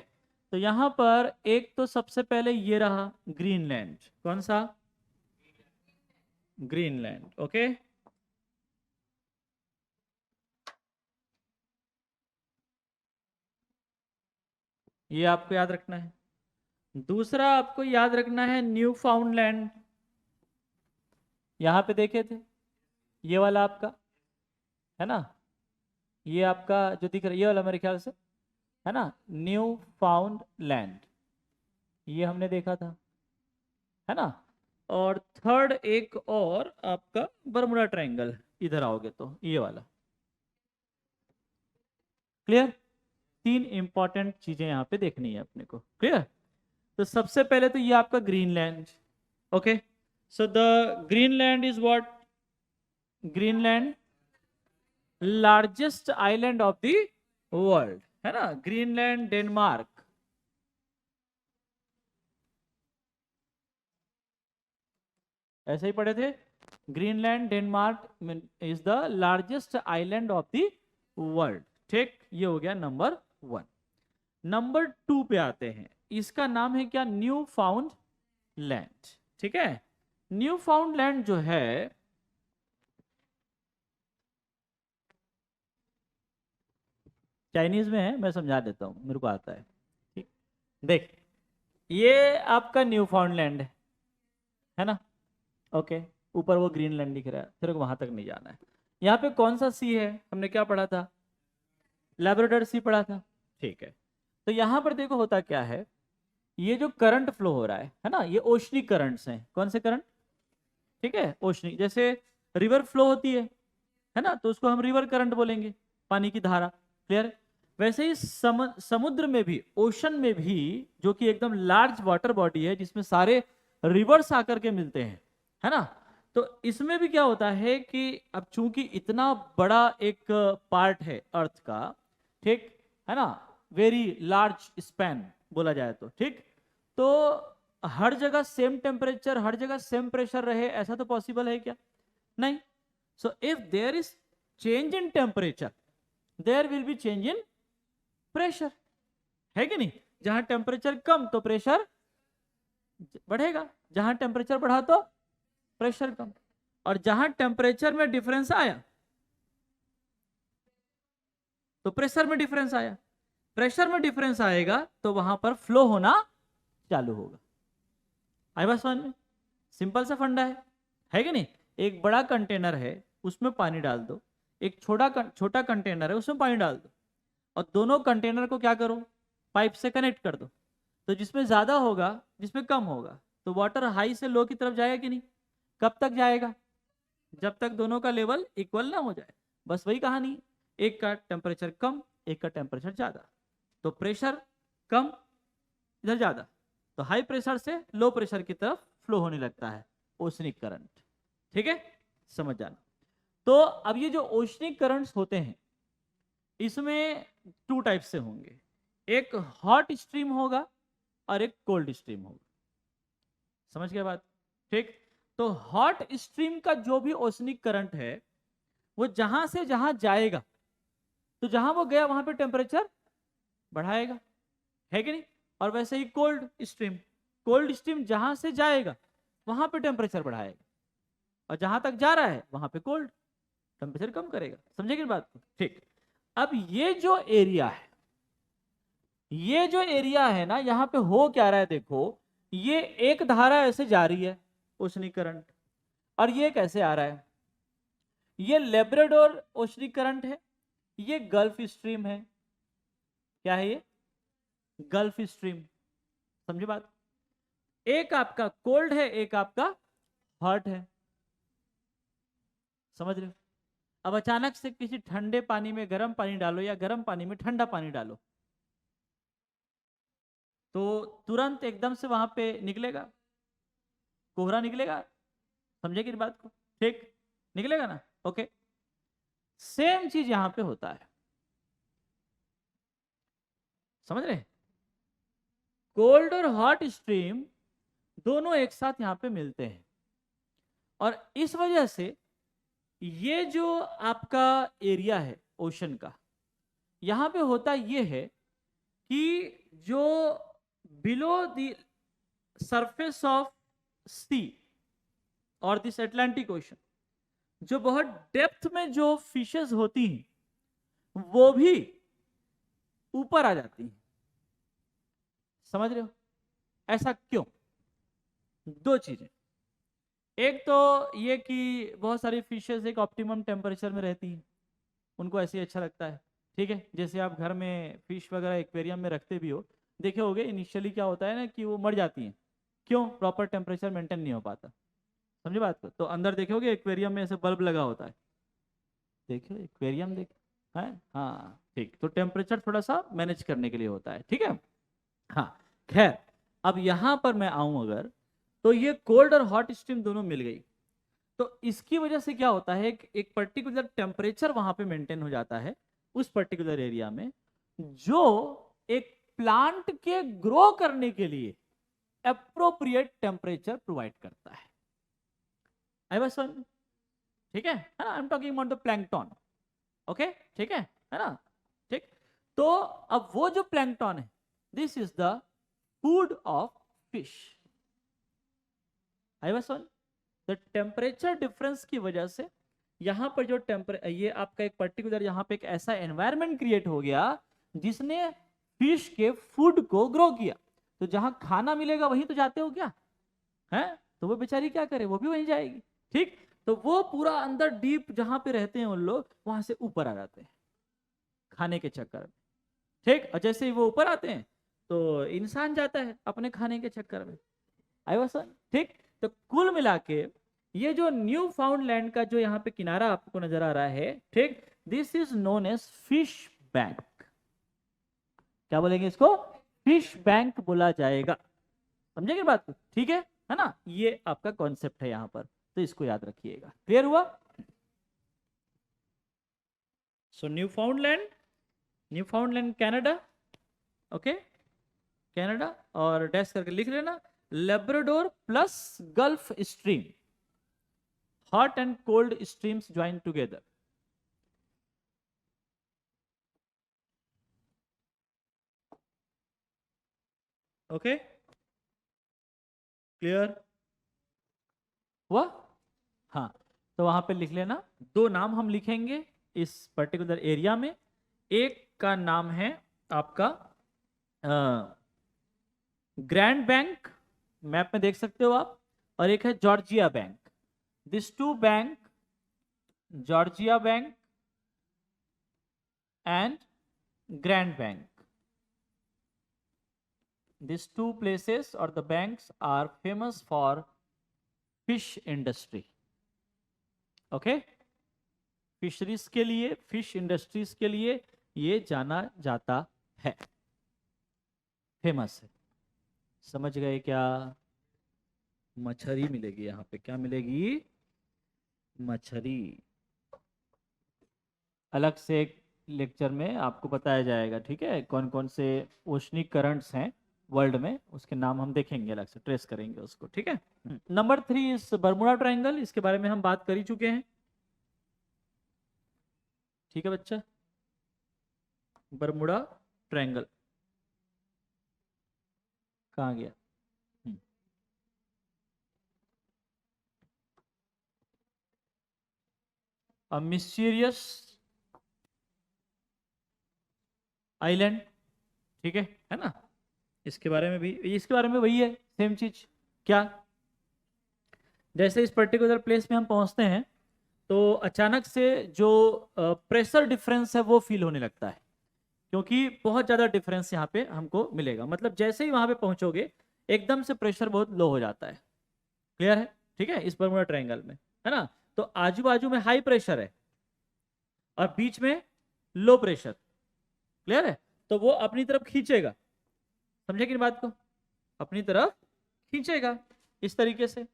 तो यहाँ पर एक तो सबसे पहले ये रहा ग्रीनलैंड। कौन सा? ग्रीनलैंड। ओके, ये आपको याद रखना है। दूसरा आपको याद रखना है न्यू फाउंडलैंड। यहाँ पे देखे थे, ये वाला आपका है ना, ये आपका जो दिख रहा है ये वाला मेरे ख्याल से, है ना, न्यू फाउंड लैंड, ये हमने देखा था, है ना। और थर्ड एक और आपका बरमुडा ट्रायंगल, इधर आओगे तो ये वाला। क्लियर? 3 इंपॉर्टेंट चीजें यहाँ पे देखनी है अपने को। क्लियर? तो सबसे पहले तो ये आपका Greenland. Okay, so the Greenland is what? Greenland largest island of the world, है ना, ग्रीनलैंड डेनमार्क। ऐसे ही पढ़े थे, Greenland Denmark is the largest island of the world. ठीक, ये हो गया नंबर 1। नंबर 2 पे आते हैं, इसका नाम है क्या? New found land. ठीक है, न्यू फाउंड लैंड जो है, चाइनीज में है, मैं समझा देता हूं, मेरे को आता है। ठीक, देख, ये आपका न्यू फाउंड लैंड है ना। ओके, ऊपर वो ग्रीनलैंड दिख रहा है, तेरे को वहां तक नहीं जाना है। यहाँ पे कौन सा सी है? हमने क्या पढ़ा था? लैब्राडोर सी पढ़ा था। ठीक है, तो यहाँ पर देखो होता क्या है, ये जो करंट फ्लो हो रहा है ना, ये ओशनिक करंट्स हैं। कौन से करंट? ठीक है, ओशनिक। जैसे रिवर फ्लो होती है ना, तो उसको हम रिवर करंट बोलेंगे, पानी की धारा। क्लियर? वैसे ही समुद्र में भी, ओशन में भी, जो कि एकदम लार्ज वाटर बॉडी है जिसमें सारे रिवर्स आकर के मिलते हैं, है ना, तो इसमें भी क्या होता है कि अब चूंकि इतना बड़ा एक पार्ट है अर्थ का, ठीक है ना, वेरी लार्ज स्पैन बोला जाए तो, ठीक, तो हर जगह सेम टेम्परेचर, हर जगह सेम प्रेशर रहे, ऐसा तो पॉसिबल है क्या? नहीं। So if there is change in temperature, there will be change in pressure, है कि नहीं? जहां टेम्परेचर कम तो प्रेशर बढ़ेगा, जहां टेम्परेचर बढ़ा तो प्रेशर कम। और जहां टेम्परेचर में डिफरेंस आया तो प्रेशर में डिफरेंस आया, प्रेशर में डिफरेंस आएगा तो वहां पर फ्लो होना चालू होगा। आई बात समझ में? सिंपल सा फंडा है कि नहीं? एक बड़ा कंटेनर है, उसमें पानी डाल दो, एक छोटा कंटेनर है, उसमें पानी डाल दो, और दोनों कंटेनर को क्या करो? पाइप से कनेक्ट कर दो। तो जिसमें ज्यादा होगा, जिसमें कम होगा, तो वाटर हाई से लो की तरफ जाएगा कि नहीं? कब तक जाएगा? जब तक दोनों का लेवल इक्वल ना हो जाए। बस वही कहानी, एक का टेम्परेचर कम, एक का टेम्परेचर ज्यादा, तो प्रेशर कम, इधर ज्यादा, तो हाई प्रेशर से लो प्रेशर की तरफ फ्लो होने लगता है ओशनिक करंट। ठीक है, समझ जाना। तो अब ये जो ओशनिक करंट्स होते हैं, इसमें 2 टाइप से होंगे, एक हॉट स्ट्रीम होगा और एक कोल्ड स्ट्रीम होगा। समझ गए बात? ठीक, तो हॉट स्ट्रीम का जो भी ओशनिक करंट है, वो जहां से जहां जाएगा, तो जहां वो गया वहां पे टेम्परेचर बढ़ाएगा, है कि नहीं? और वैसे ही कोल्ड स्ट्रीम जहां से जाएगा वहां पे टेम्परेचर बढ़ाएगा, और जहां तक जा रहा है वहां पे कोल्ड टेम्परेचर कम करेगा। समझे कि बात को? ठीक, अब ये जो एरिया है ना, यहाँ पे हो क्या रहा है देखो, ये एक धारा ऐसे जा रही है ओशनिक करंट, और ये कैसे आ रहा है, ये लेब्राडोर ओशनिक करंट है, ये गल्फ स्ट्रीम है। क्या है ये? Gulf stream. समझे बात? एक आपका कोल्ड है, एक आपका हॉट है। समझ रहे हो? अब अचानक से किसी ठंडे पानी में गर्म पानी डालो, या गर्म पानी में ठंडा पानी डालो, तो तुरंत एकदम से वहां पे निकलेगा, कोहरा निकलेगा। समझे कि बात को? ठीक, निकलेगा ना? ओके, सेम चीज यहां पे होता है। समझ रहे? कोल्ड और हॉट स्ट्रीम दोनों एक साथ यहाँ पे मिलते हैं, और इस वजह से ये जो आपका एरिया है ओशन का, यहाँ पे होता ये है कि जो बिलो द सरफेस ऑफ सी और दिस अटलांटिक ओशन, जो बहुत डेप्थ में जो फिशेस होती हैं वो भी ऊपर आ जाती हैं। समझ रहे हो? ऐसा क्यों? दो चीजें। एक तो ये कि बहुत सारी फिशेस एक ऑप्टिमम टेम्परेचर में रहती हैं, उनको ऐसे ही अच्छा लगता है। ठीक है, जैसे आप घर में फिश वगैरह एक्वेरियम में रखते भी हो, देखे होगे इनिशियली क्या होता है ना कि वो मर जाती हैं। क्यों? प्रॉपर टेम्परेचर मेंटेन नहीं हो पाता। समझे बात को? तो अंदर देखोगे एक्वेरियम में ऐसे बल्ब लगा होता है, देखियो एक्वेरियम देख है, हाँ ठीक। तो टेम्परेचर थोड़ा सा मैनेज करने के लिए होता है, ठीक है। हाँ, खैर अब यहां पर मैं आऊं अगर, तो ये कोल्ड और हॉट स्ट्रीम दोनों मिल गई, तो इसकी वजह से क्या होता है कि एक पर्टिकुलर टेम्परेचर वहां पे मेंटेन हो जाता है उस पर्टिकुलर एरिया में, जो एक प्लांट के ग्रो करने के लिए अप्रोप्रिएट टेम्परेचर प्रोवाइड करता है। आई बस, ठीक है ना? I am talking about the plankton. Okay, ठीक है ना? ठीक। तो अब वो जो प्लैंकटन है, this is the food of fish. I was one, the temperature difference की वजह से यहां पर जो ये आपका एक पर्टिकुलर यहां पे एक ऐसा एनवायरनमेंट क्रिएट हो गया जिसने फिश के फूड को ग्रो किया। तो जहां खाना मिलेगा वहीं तो जाते हो क्या है? तो वो बेचारी क्या करे, वो भी वहीं जाएगी। ठीक, तो वो पूरा अंदर डीप जहां पे रहते हैं उन लोग, वहां से ऊपर आ जाते हैं खाने के चक्कर में। ठीक, और जैसे ही वो ऊपर आते हैं तो इंसान जाता है अपने खाने के चक्कर में। आई वाज, ठीक। तो कुल मिला के ये जो न्यू फाउंड लैंड का जो यहाँ पे किनारा आपको नजर आ रहा है, ठीक, this is known as fish bank. क्या बोलेंगे इसको? फिश बैंक बोला जाएगा। समझेंगे बात को? ठीक है ना? ये आपका कॉन्सेप्ट है यहाँ पर, तो इसको याद रखिएगा। क्लियर हुआ? So new found land Canada, okay, Canada, और डैश करके लिख लेना Labrador plus gulf stream, hot and cold streams join together. Okay, clear हुआ? हाँ, तो वहां पे लिख लेना, दो नाम हम लिखेंगे इस पर्टिकुलर एरिया में। एक का नाम है आपका ग्रैंड बैंक, मैप में देख सकते हो आप, और एक है Georgia bank. This two bank, Georgia bank and Grand Bank, these two places or the banks are famous for fish industry. okay, fisheries के लिए, फिश इंडस्ट्रीज के लिए ये जाना जाता है, फेमस है। समझ गए क्या? मछली मिलेगी यहाँ पे, क्या मिलेगी? मछली। अलग से एक लेक्चर में आपको बताया जाएगा, ठीक है, कौन कौन से ओशनिक करंट्स हैं वर्ल्ड में, उसके नाम हम देखेंगे, अलग से ट्रेस करेंगे उसको, ठीक है। नंबर 3 इस बर्मुडा ट्रायंगल, इसके बारे में हम बात कर ही चुके हैं। ठीक है बच्चा, बर्मुडा ट्रायंगल कहाँ गया? अ मिस्टीरियस आइलैंड, ठीक है ना? इसके बारे में भी, इसके बारे में वही है, सेम चीज। क्या? जैसे इस पर्टिकुलर प्लेस में हम पहुंचते हैं तो अचानक से जो प्रेशर डिफरेंस है वो फील होने लगता है, क्योंकि बहुत ज़्यादा डिफरेंस यहाँ पे हमको मिलेगा। मतलब जैसे ही वहां पे पहुंचोगे एकदम से प्रेशर बहुत लो हो जाता है। क्लियर है? ठीक है, इस बर्मुडा ट्रायंगल में, है ना? तो आजू बाजू में हाई प्रेशर है और बीच में लो प्रेशर। क्लियर है? तो वो अपनी तरफ खींचेगा, समझे कि बात को? अपनी तरफ खींचेगा इस तरीके से,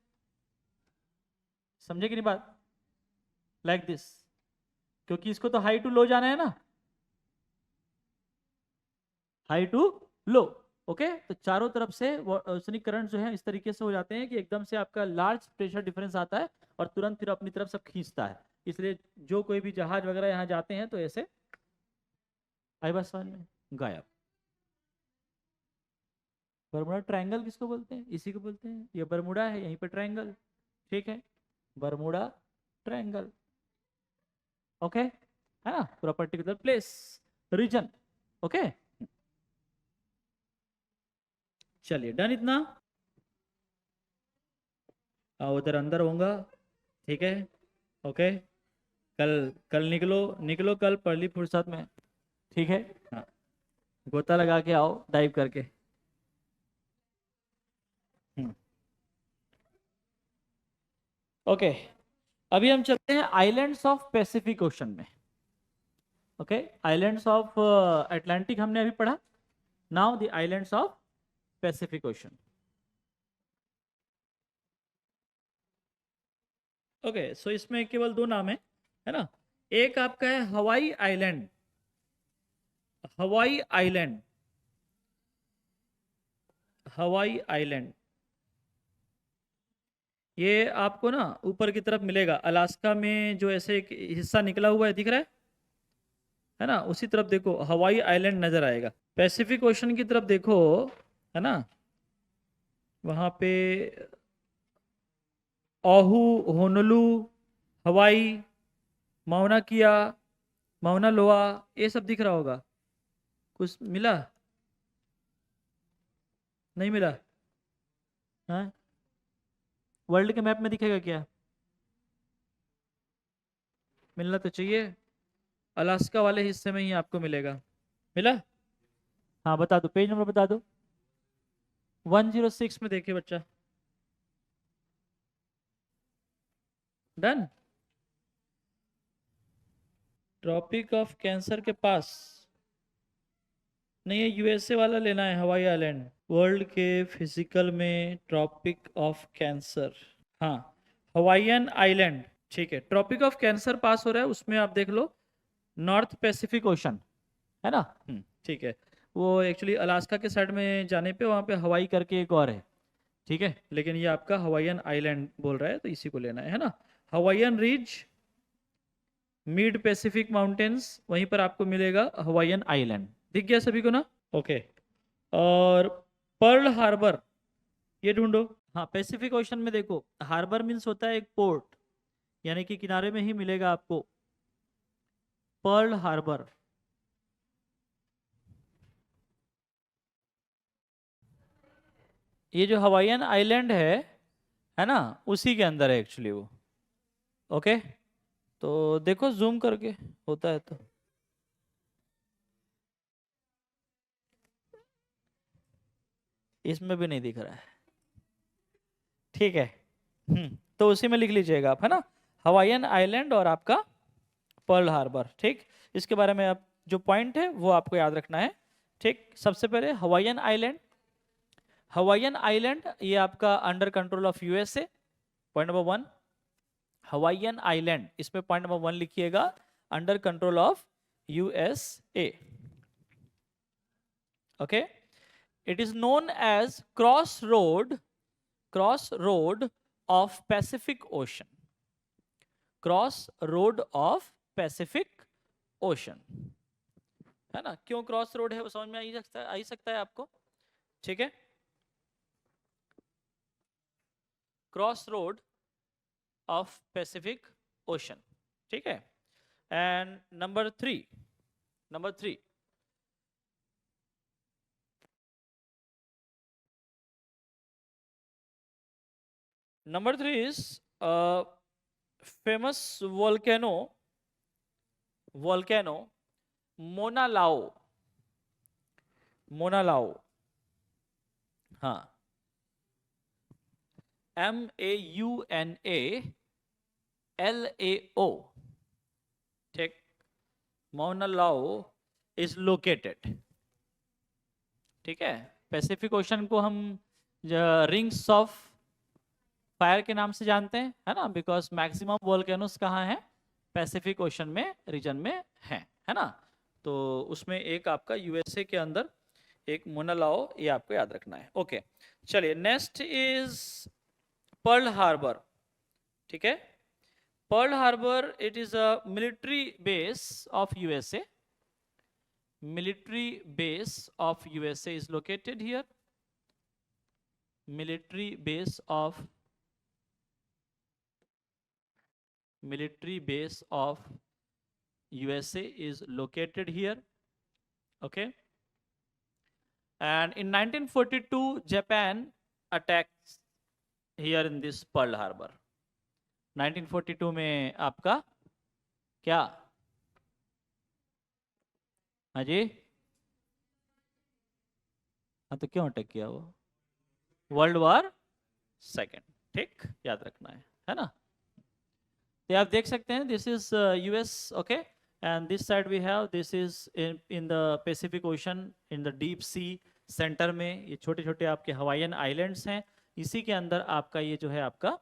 समझे कि नहीं बात? लाइक दिस, क्योंकि इसको तो हाई टू लो जाना है ना, हाई टू लो। ओके, तो चारों तरफ से ओशनिक करंट जो है इस तरीके से हो जाते हैं कि एकदम से आपका लार्ज प्रेशर डिफरेंस आता है और तुरंत फिर अपनी तरफ सब खींचता है। इसलिए जो कोई भी जहाज वगैरह यहाँ जाते हैं तो ऐसे आई बात समझ में, गायब। बरमुडा ट्रायंगल किसको बोलते हैं? इसी को बोलते हैं, ये बरमुडा है, यहीं पर ट्रायंगल, ठीक है, बरमुडा ट्रायंगल। ओके, है ना, पूरा पर्टिकुलर प्लेस, रीजन। ओके, चलिए डन इतना। उधर अंदर होऊंगा, ठीक है। ओके, कल कल निकलो, निकलो कल पहली फुर्सत में, ठीक है। हाँ, गोता लगा के आओ डाइव करके। ओके, अभी हम चलते हैं आइलैंड्स ऑफ पैसिफिक ओशन में। ओके, आइलैंड्स ऑफ अटलांटिक हमने अभी पढ़ा, now the islands of Pacific Ocean. Okay, so इसमें केवल दो नाम है ना। एक आपका है Hawaii island, Hawaii island, Hawaii island. ये आपको ना ऊपर की तरफ मिलेगा, अलास्का में जो ऐसे एक हिस्सा निकला हुआ है दिख रहा है ना, उसी तरफ देखो हवाई आइलैंड नजर आएगा। पैसिफिक ओशन की तरफ देखो, है ना, वहां पे ओहू, होनोलू, हवाई, माउना किया, माउना लोआ, ये सब दिख रहा होगा। कुछ मिला? नहीं मिला? हाँ, वर्ल्ड के मैप में दिखेगा क्या? मिलना तो चाहिए, अलास्का वाले हिस्से में ही आपको मिलेगा। मिला? हाँ बता दो, पेज नंबर बता दो। 106 में देखिए बच्चा। डन। ट्रॉपिक ऑफ कैंसर के पास नहीं है, यूएसए वाला लेना है, हवाई आइलैंड। वर्ल्ड के फिजिकल में ट्रॉपिक ऑफ कैंसर, हाँ, हवाईयन आइलैंड, ठीक है। ट्रॉपिक ऑफ कैंसर पास हो रहा है, उसमें आप देख लो नॉर्थ पैसिफिक ओशन, है ना। ठीक है, वो एक्चुअली अलास्का के साइड में जाने पे वहाँ पे हवाई करके एक और है, ठीक है, लेकिन ये आपका हवाईयन आइलैंड बोल रहा है तो इसी को लेना है ना। Hawaiian ridge, mid Pacific mountains, वहीं पर आपको मिलेगा हवाईयन आइलैंड। दिख गया सभी को ना? ओके, और पर्ल हार्बर, ये ढूंढो। हाँ, पैसिफिक ओशन में देखो हार्बर मीन्स होता है एक पोर्ट, यानी कि किनारे में ही मिलेगा आपको पर्ल हार्बर। ये जो हवाईयन आइलैंड है ना, उसी के अंदर है एक्चुअली वो। ओके, तो देखो जूम करके होता है तो। इसमें भी नहीं दिख रहा है, ठीक है। तो उसी में लिख लीजिएगा आप, है ना, हवाईयन आइलैंड और आपका पर्ल हार्बर, ठीक। इसके बारे में आप जो पॉइंट है वो आपको याद रखना है, ठीक। सबसे पहले हवाईयन आइलैंड, हवाईयन आइलैंड ये आपका under control of USA, point number 1। Hawaiian island, इसमें पॉइंट नंबर 1 लिखिएगा, under control of USA. Okay, it is known as cross road of Pacific Ocean, cross road of Pacific Ocean, है ना। क्यों cross road है वो समझ में आ ही सकता है आपको, ठीक है। Cross road of Pacific Ocean, ठीक है। And number 3, number 3, number 3 is famous volcano Mona लाओ, मोना लाओ, हाँ, MAUNALAO, ठीक। मोना लाओ इज लोकेटेड, ठीक है। पैसिफिक ओशन को हम रिंग्स ऑफ फायर के नाम से जानते हैं, है ना, बिकॉज मैक्सिमम वोल्केनोस कहाँ हैं? पैसिफिक ओशन में रीजन में है ना। तो उसमें एक आपका यूएसए के अंदर एक मुनालाओ, ये आपको याद रखना है। ओके, चलिए नेक्स्ट इज पर्ल हार्बर। ठीक है, Pearl Harbor it is a military base of USA. military base of USA is located here. Military base of USA is located here. Okay, and in 1942 Japan attacks here in this Pearl Harbor. 1942 में आपका क्या? हाँ जी, हाँ तो क्यों attack किया वो? World war second. ठीक, याद रखना है ना। तो आप देख सकते हैं this is US. Okay, and this side we have, this is in the Pacific Ocean, in the deep sea center में ये छोटे छोटे आपके हवाईयन आइलैंड्स हैं। इसी के अंदर आपका ये जो है आपका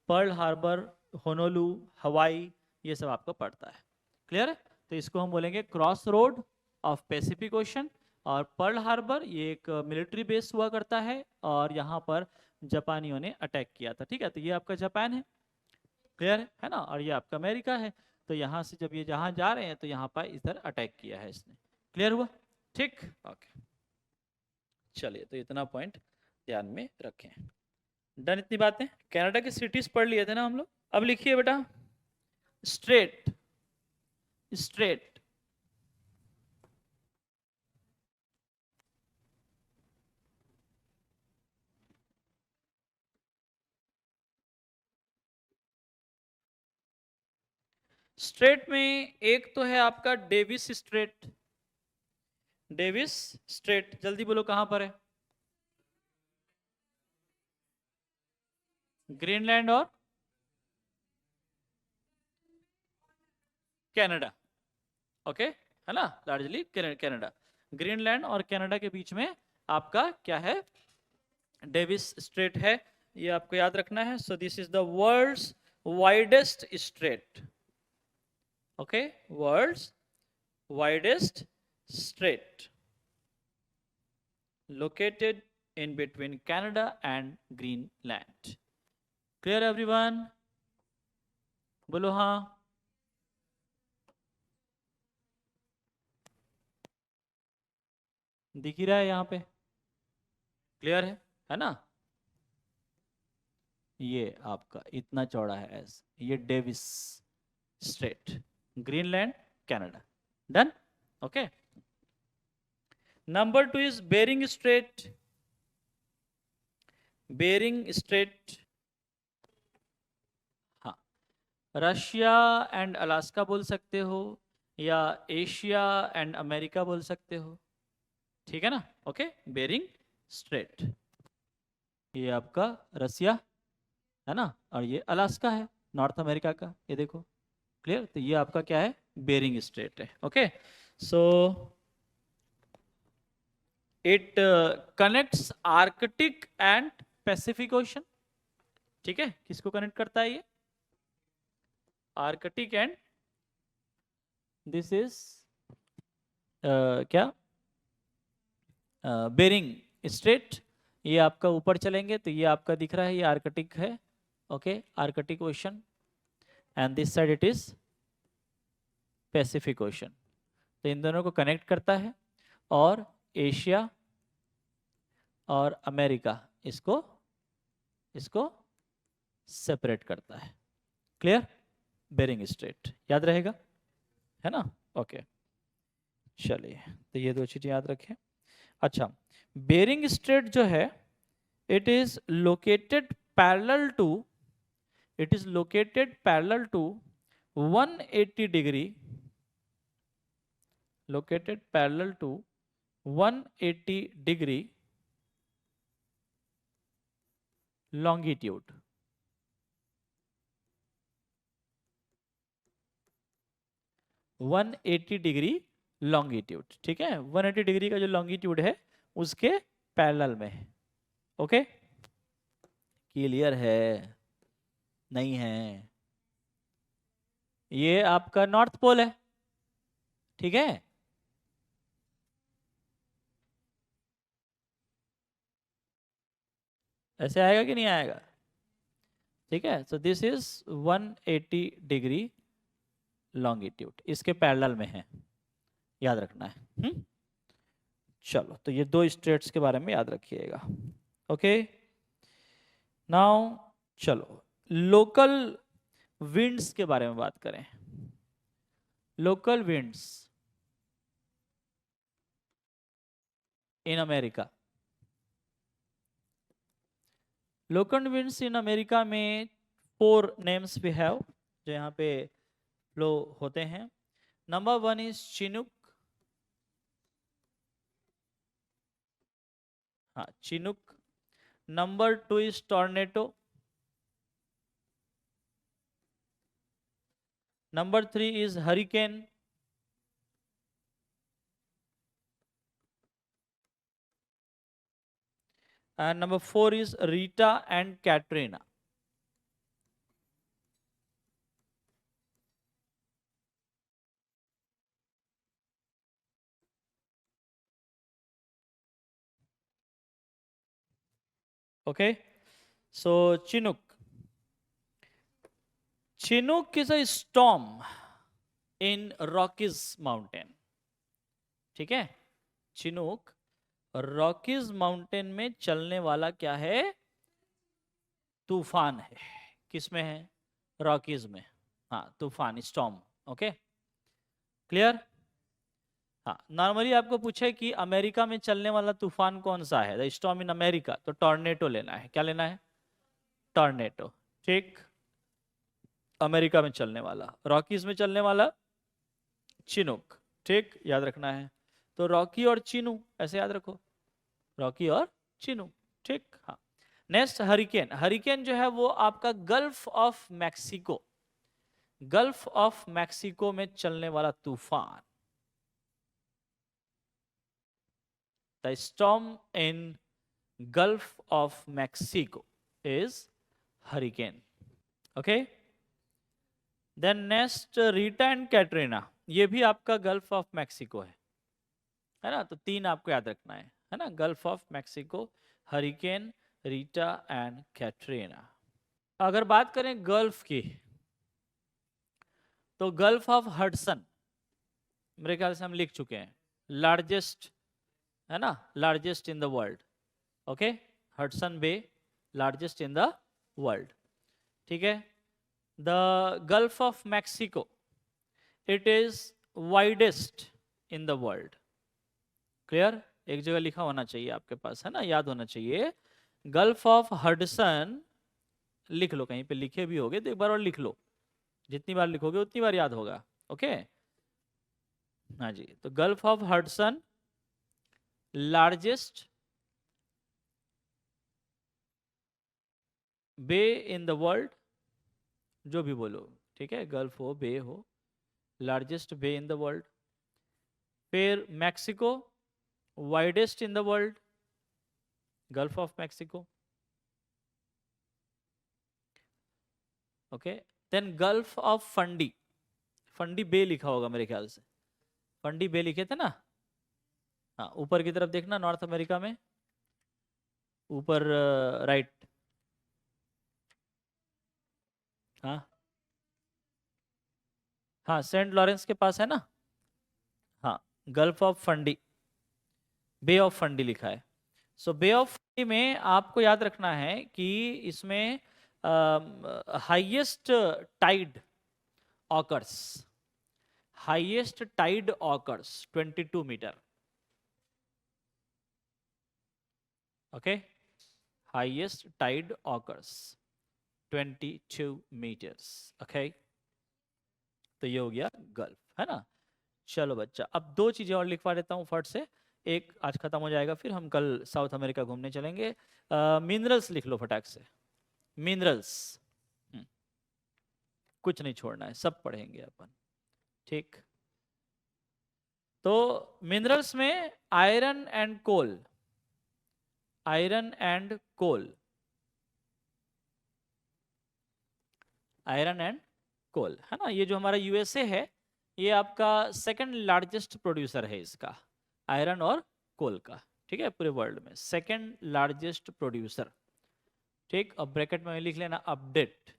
पर्ल हार्बर, होनोलू, हवाई, ये सब आपका पड़ता है। क्लियर है? तो इसको हम बोलेंगे cross road of Pacific ocean. और पर्ल हार्बर ये एक मिलिट्री बेस हुआ करता है, और यहाँ पर जापानियों ने अटैक किया था। ठीक है, तो ये आपका जापान है। क्लियर है ना? और ये आपका अमेरिका है। तो यहाँ से जब ये जहाँ जा रहे हैं तो यहाँ पर इधर अटैक किया है इसने। क्लियर हुआ? ठीक, ओके, चलिए तो इतना पॉइंट ध्यान में रखें। डन इतनी बातें। कनाडा की सिटीज पढ़ लिए थे ना हम लोग। अब लिखिए बेटा, स्ट्रेट। स्ट्रेट स्ट्रेट में एक तो है आपका डेविस स्ट्रेट। डेविस स्ट्रेट, जल्दी बोलो कहां पर है? ग्रीनलैंड और कनाडा। ओके, है ना, लार्जली कनाडा। ग्रीनलैंड और कनाडा के बीच में आपका क्या है? डेविस स्ट्रेट है। ये आपको याद रखना है। So this is the world's widest strait. Okay, world's widest strait located in between Canada and Greenland. Clear everyone? बोलो हाँ। दिख ही रहा है यहाँ पे, क्लियर है ना? ये आपका इतना चौड़ा है ऐसे, ये Davis Strait, Greenland, Canada. Done, okay. Number 2 is Bering Strait. Bering Strait, हाँ, रशिया एंड अलास्का बोल सकते हो, या एशिया एंड अमेरिका बोल सकते हो। ठीक है ना? ओके, बेरिंग स्ट्रेट, ये आपका रसिया है ना, और ये अलास्का है, नॉर्थ अमेरिका का। ये देखो, क्लियर? तो ये आपका क्या है? बेरिंग स्ट्रेट है। Okay, so it connects Arctic and Pacific Ocean. ठीक है, किसको कनेक्ट करता है ये? आर्कटिक एंड, दिस इज क्या? Bering Strait. ये आपका ऊपर चलेंगे तो ये आपका दिख रहा है, ये आर्कटिक है। Okay, Arctic ocean, and this side it is Pacific ocean. तो इन दोनों को कनेक्ट करता है, और एशिया और अमेरिका इसको इसको सेपरेट करता है। क्लियर? बेरिंग स्ट्रेट याद रहेगा, है ना? ओके, चलिए तो ये दो चीजें याद रखें। अच्छा, बेरिंग स्ट्रेट जो है, it is located parallel to, it is located parallel to 180 degree, located parallel to 180 degree longitude। 180 degree longitude. ठीक है, 180 डिग्री का जो लॉन्गिट्यूड है उसके पैरेलल में है। ओके, क्लियर है? नहीं है? ये आपका नॉर्थ पोल है। ठीक है, ऐसे आएगा कि नहीं आएगा? ठीक है, so this is 180 degree longitude, इसके पैरेलल में है, याद रखना है। चलो, तो ये दो स्ट्रेट्स के बारे में याद रखिएगा। ओके, नाउ चलो लोकल विंड्स के बारे में बात करें। Local winds in America. Local winds in America में 4 नेम्स वी हैव जो यहाँ पे फ्लो होते हैं। Number 1 is Chinook. हाँ, Chinook. Number 2 is tornado. Number 3 is hurricane. And number 4 is Rita and Katrina. Okay, so Chinook. Chinook is a storm in Rockies Mountain. ठीक है, Chinook Rockies mountain में चलने वाला क्या है? तूफान है। किस में है? रॉकीज में। हाँ, तूफान, स्टॉर्म। Okay, clear? हाँ, नॉर्मली आपको पूछे कि अमेरिका में चलने वाला तूफान कौन सा है, द स्टॉर्म इन अमेरिका, तो टॉर्नेडो लेना है। क्या लेना है? टॉर्नेडो। ठीक, अमेरिका में चलने वाला। रॉकीज में चलने वाला चिनूक। ठीक, याद रखना है। तो रॉकी और चिनू ऐसे याद रखो, रॉकी और चिनू। ठीक, हाँ। Next hurricane. हरिकेन जो है वो आपका Gulf of Mexico, Gulf of Mexico में चलने वाला तूफान। The storm in Gulf of Mexico is hurricane. Okay, then next Rita and Katrina, ये भी आपका गल्फ ऑफ मैक्सिको है ना? तो 3 आपको याद रखना है ना? Gulf of Mexico, hurricane, Rita and Katrina. अगर बात करें गल्फ की, तो गल्फ ऑफ हडसन मेरे ख्याल से हम लिख चुके हैं, लार्जेस्ट है ना, largest in the world. Okay, Hudson Bay largest in the world. ठीक है, the Gulf of Mexico, it is widest in the world. Clear? एक जगह लिखा होना चाहिए आपके पास, है ना, याद होना चाहिए। गल्फ ऑफ हडसन लिख लो, कहीं पे लिखे भी होगे तो एक बार और लिख लो, जितनी बार लिखोगे उतनी बार याद होगा। ओके, हाँ जी, तो Gulf of Hudson largest bay in the world, जो भी बोलो, ठीक है, गल्फ हो, बे हो, largest bay in the world. फिर Mexico, widest in the world, Gulf of Mexico. Okay, then Gulf of Fundy, Fundy Bay लिखा होगा मेरे ख्याल से, फंडी बे लिखे थे ना? हाँ, ऊपर की तरफ देखना, नॉर्थ अमेरिका में ऊपर, राइट। हाँ हाँ, सेंट लॉरेंस के पास है ना? हाँ, Gulf of Fundy, Bay of Fundy लिखा है। सो बे ऑफ फंडी में आपको याद रखना है कि इसमें highest tide occurs, highest tide occurs 22 meter. Okay, highest tide occurs 22 meters. Okay, तो ये हो गया गल्फ, है ना? चलो बच्चा, अब 2 चीजें और लिखवा देता हूँ फट से, एक आज खत्म हो जाएगा, फिर हम कल साउथ अमेरिका घूमने चलेंगे। मिनरल्स लिख लो फटाक से, मिनरल्स। कुछ नहीं छोड़ना है, सब पढ़ेंगे अपन। ठीक, तो मिनरल्स में iron and coal, iron and coal, iron and coal, है ना? ये जो हमारा यूएसए है, ये आपका सेकंड लार्जेस्ट प्रोड्यूसर है इसका, आयरन और कोल का। ठीक है, पूरे वर्ल्ड में सेकंड लार्जेस्ट प्रोड्यूसर। ठीक, अब ब्रैकेट में लिख लेना अपडेट।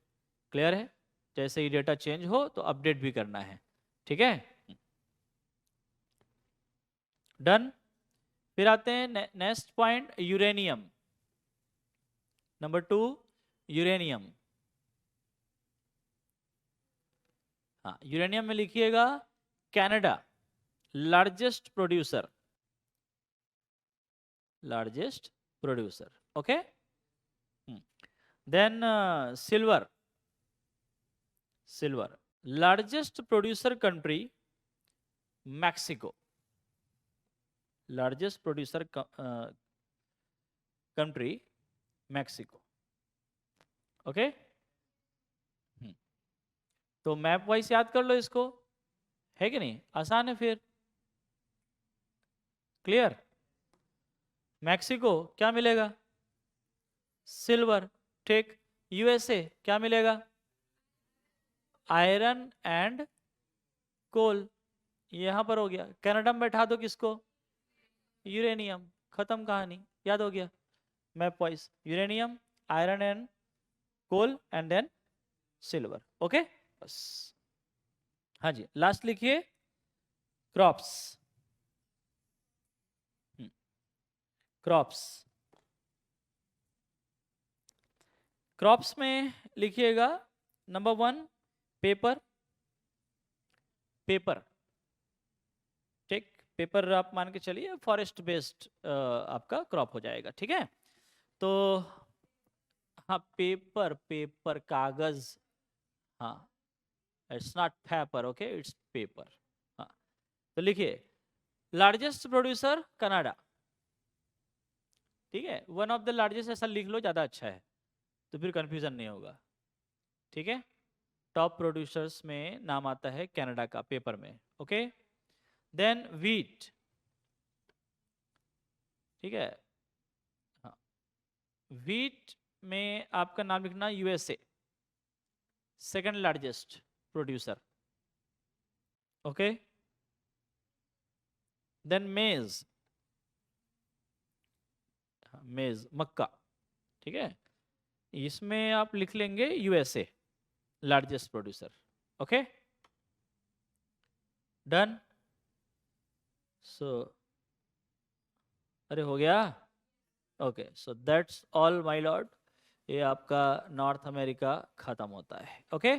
क्लियर है? जैसे ही डेटा चेंज हो तो अपडेट भी करना है। ठीक है, डन। फिर आते हैं next point, uranium. Number 2, uranium. हाँ, यूरेनियम में लिखिएगा Canada largest producer, largest producer. Okay, then silver, silver largest producer country Mexico, largest producer country Mexico. Okay, तो मैप वाइज याद कर लो इसको, है कि नहीं? आसान है फिर। क्लियर? मैक्सिको क्या मिलेगा? सिल्वर। ठीक, यूएसए क्या मिलेगा? Iron and coal. यहां पर हो गया। कनाडा में बैठा दो किसको? यूरेनियम। खत्म कहानी, याद हो गया। Map wise uranium, iron and coal and then silver. Okay, बस। हाँ जी, लास्ट लिखिए क्रॉप्स। क्रॉप्स, क्रॉप्स में लिखिएगा नंबर 1 पेपर, पेपर। ठीक, पेपर आप मान के चलिए फॉरेस्ट बेस्ड आपका क्रॉप हो जाएगा। ठीक है, तो हाँ पेपर, पेपर कागज। हाँ, it's not paper, okay, it's paper. हाँ, तो लिखिए लार्जेस्ट प्रोड्यूसर कनाडा। ठीक है, वन ऑफ द लार्जेस्ट ऐसा लिख लो, ज्यादा अच्छा है, तो फिर कंफ्यूजन नहीं होगा। ठीक है, टॉप प्रोड्यूसर्स में नाम आता है कनाडा का पेपर में। Okay, then wheat. ठीक है, हाँ, वीट में आपका नाम लिखना USA, second largest producer. Okay, then maize, maize मक्का। ठीक है, इसमें आप लिख लेंगे USA largest producer. Okay, done. So अरे हो गया। Okay, so that's all my lord. ये आपका नॉर्थ अमेरिका खत्म होता है। ओके।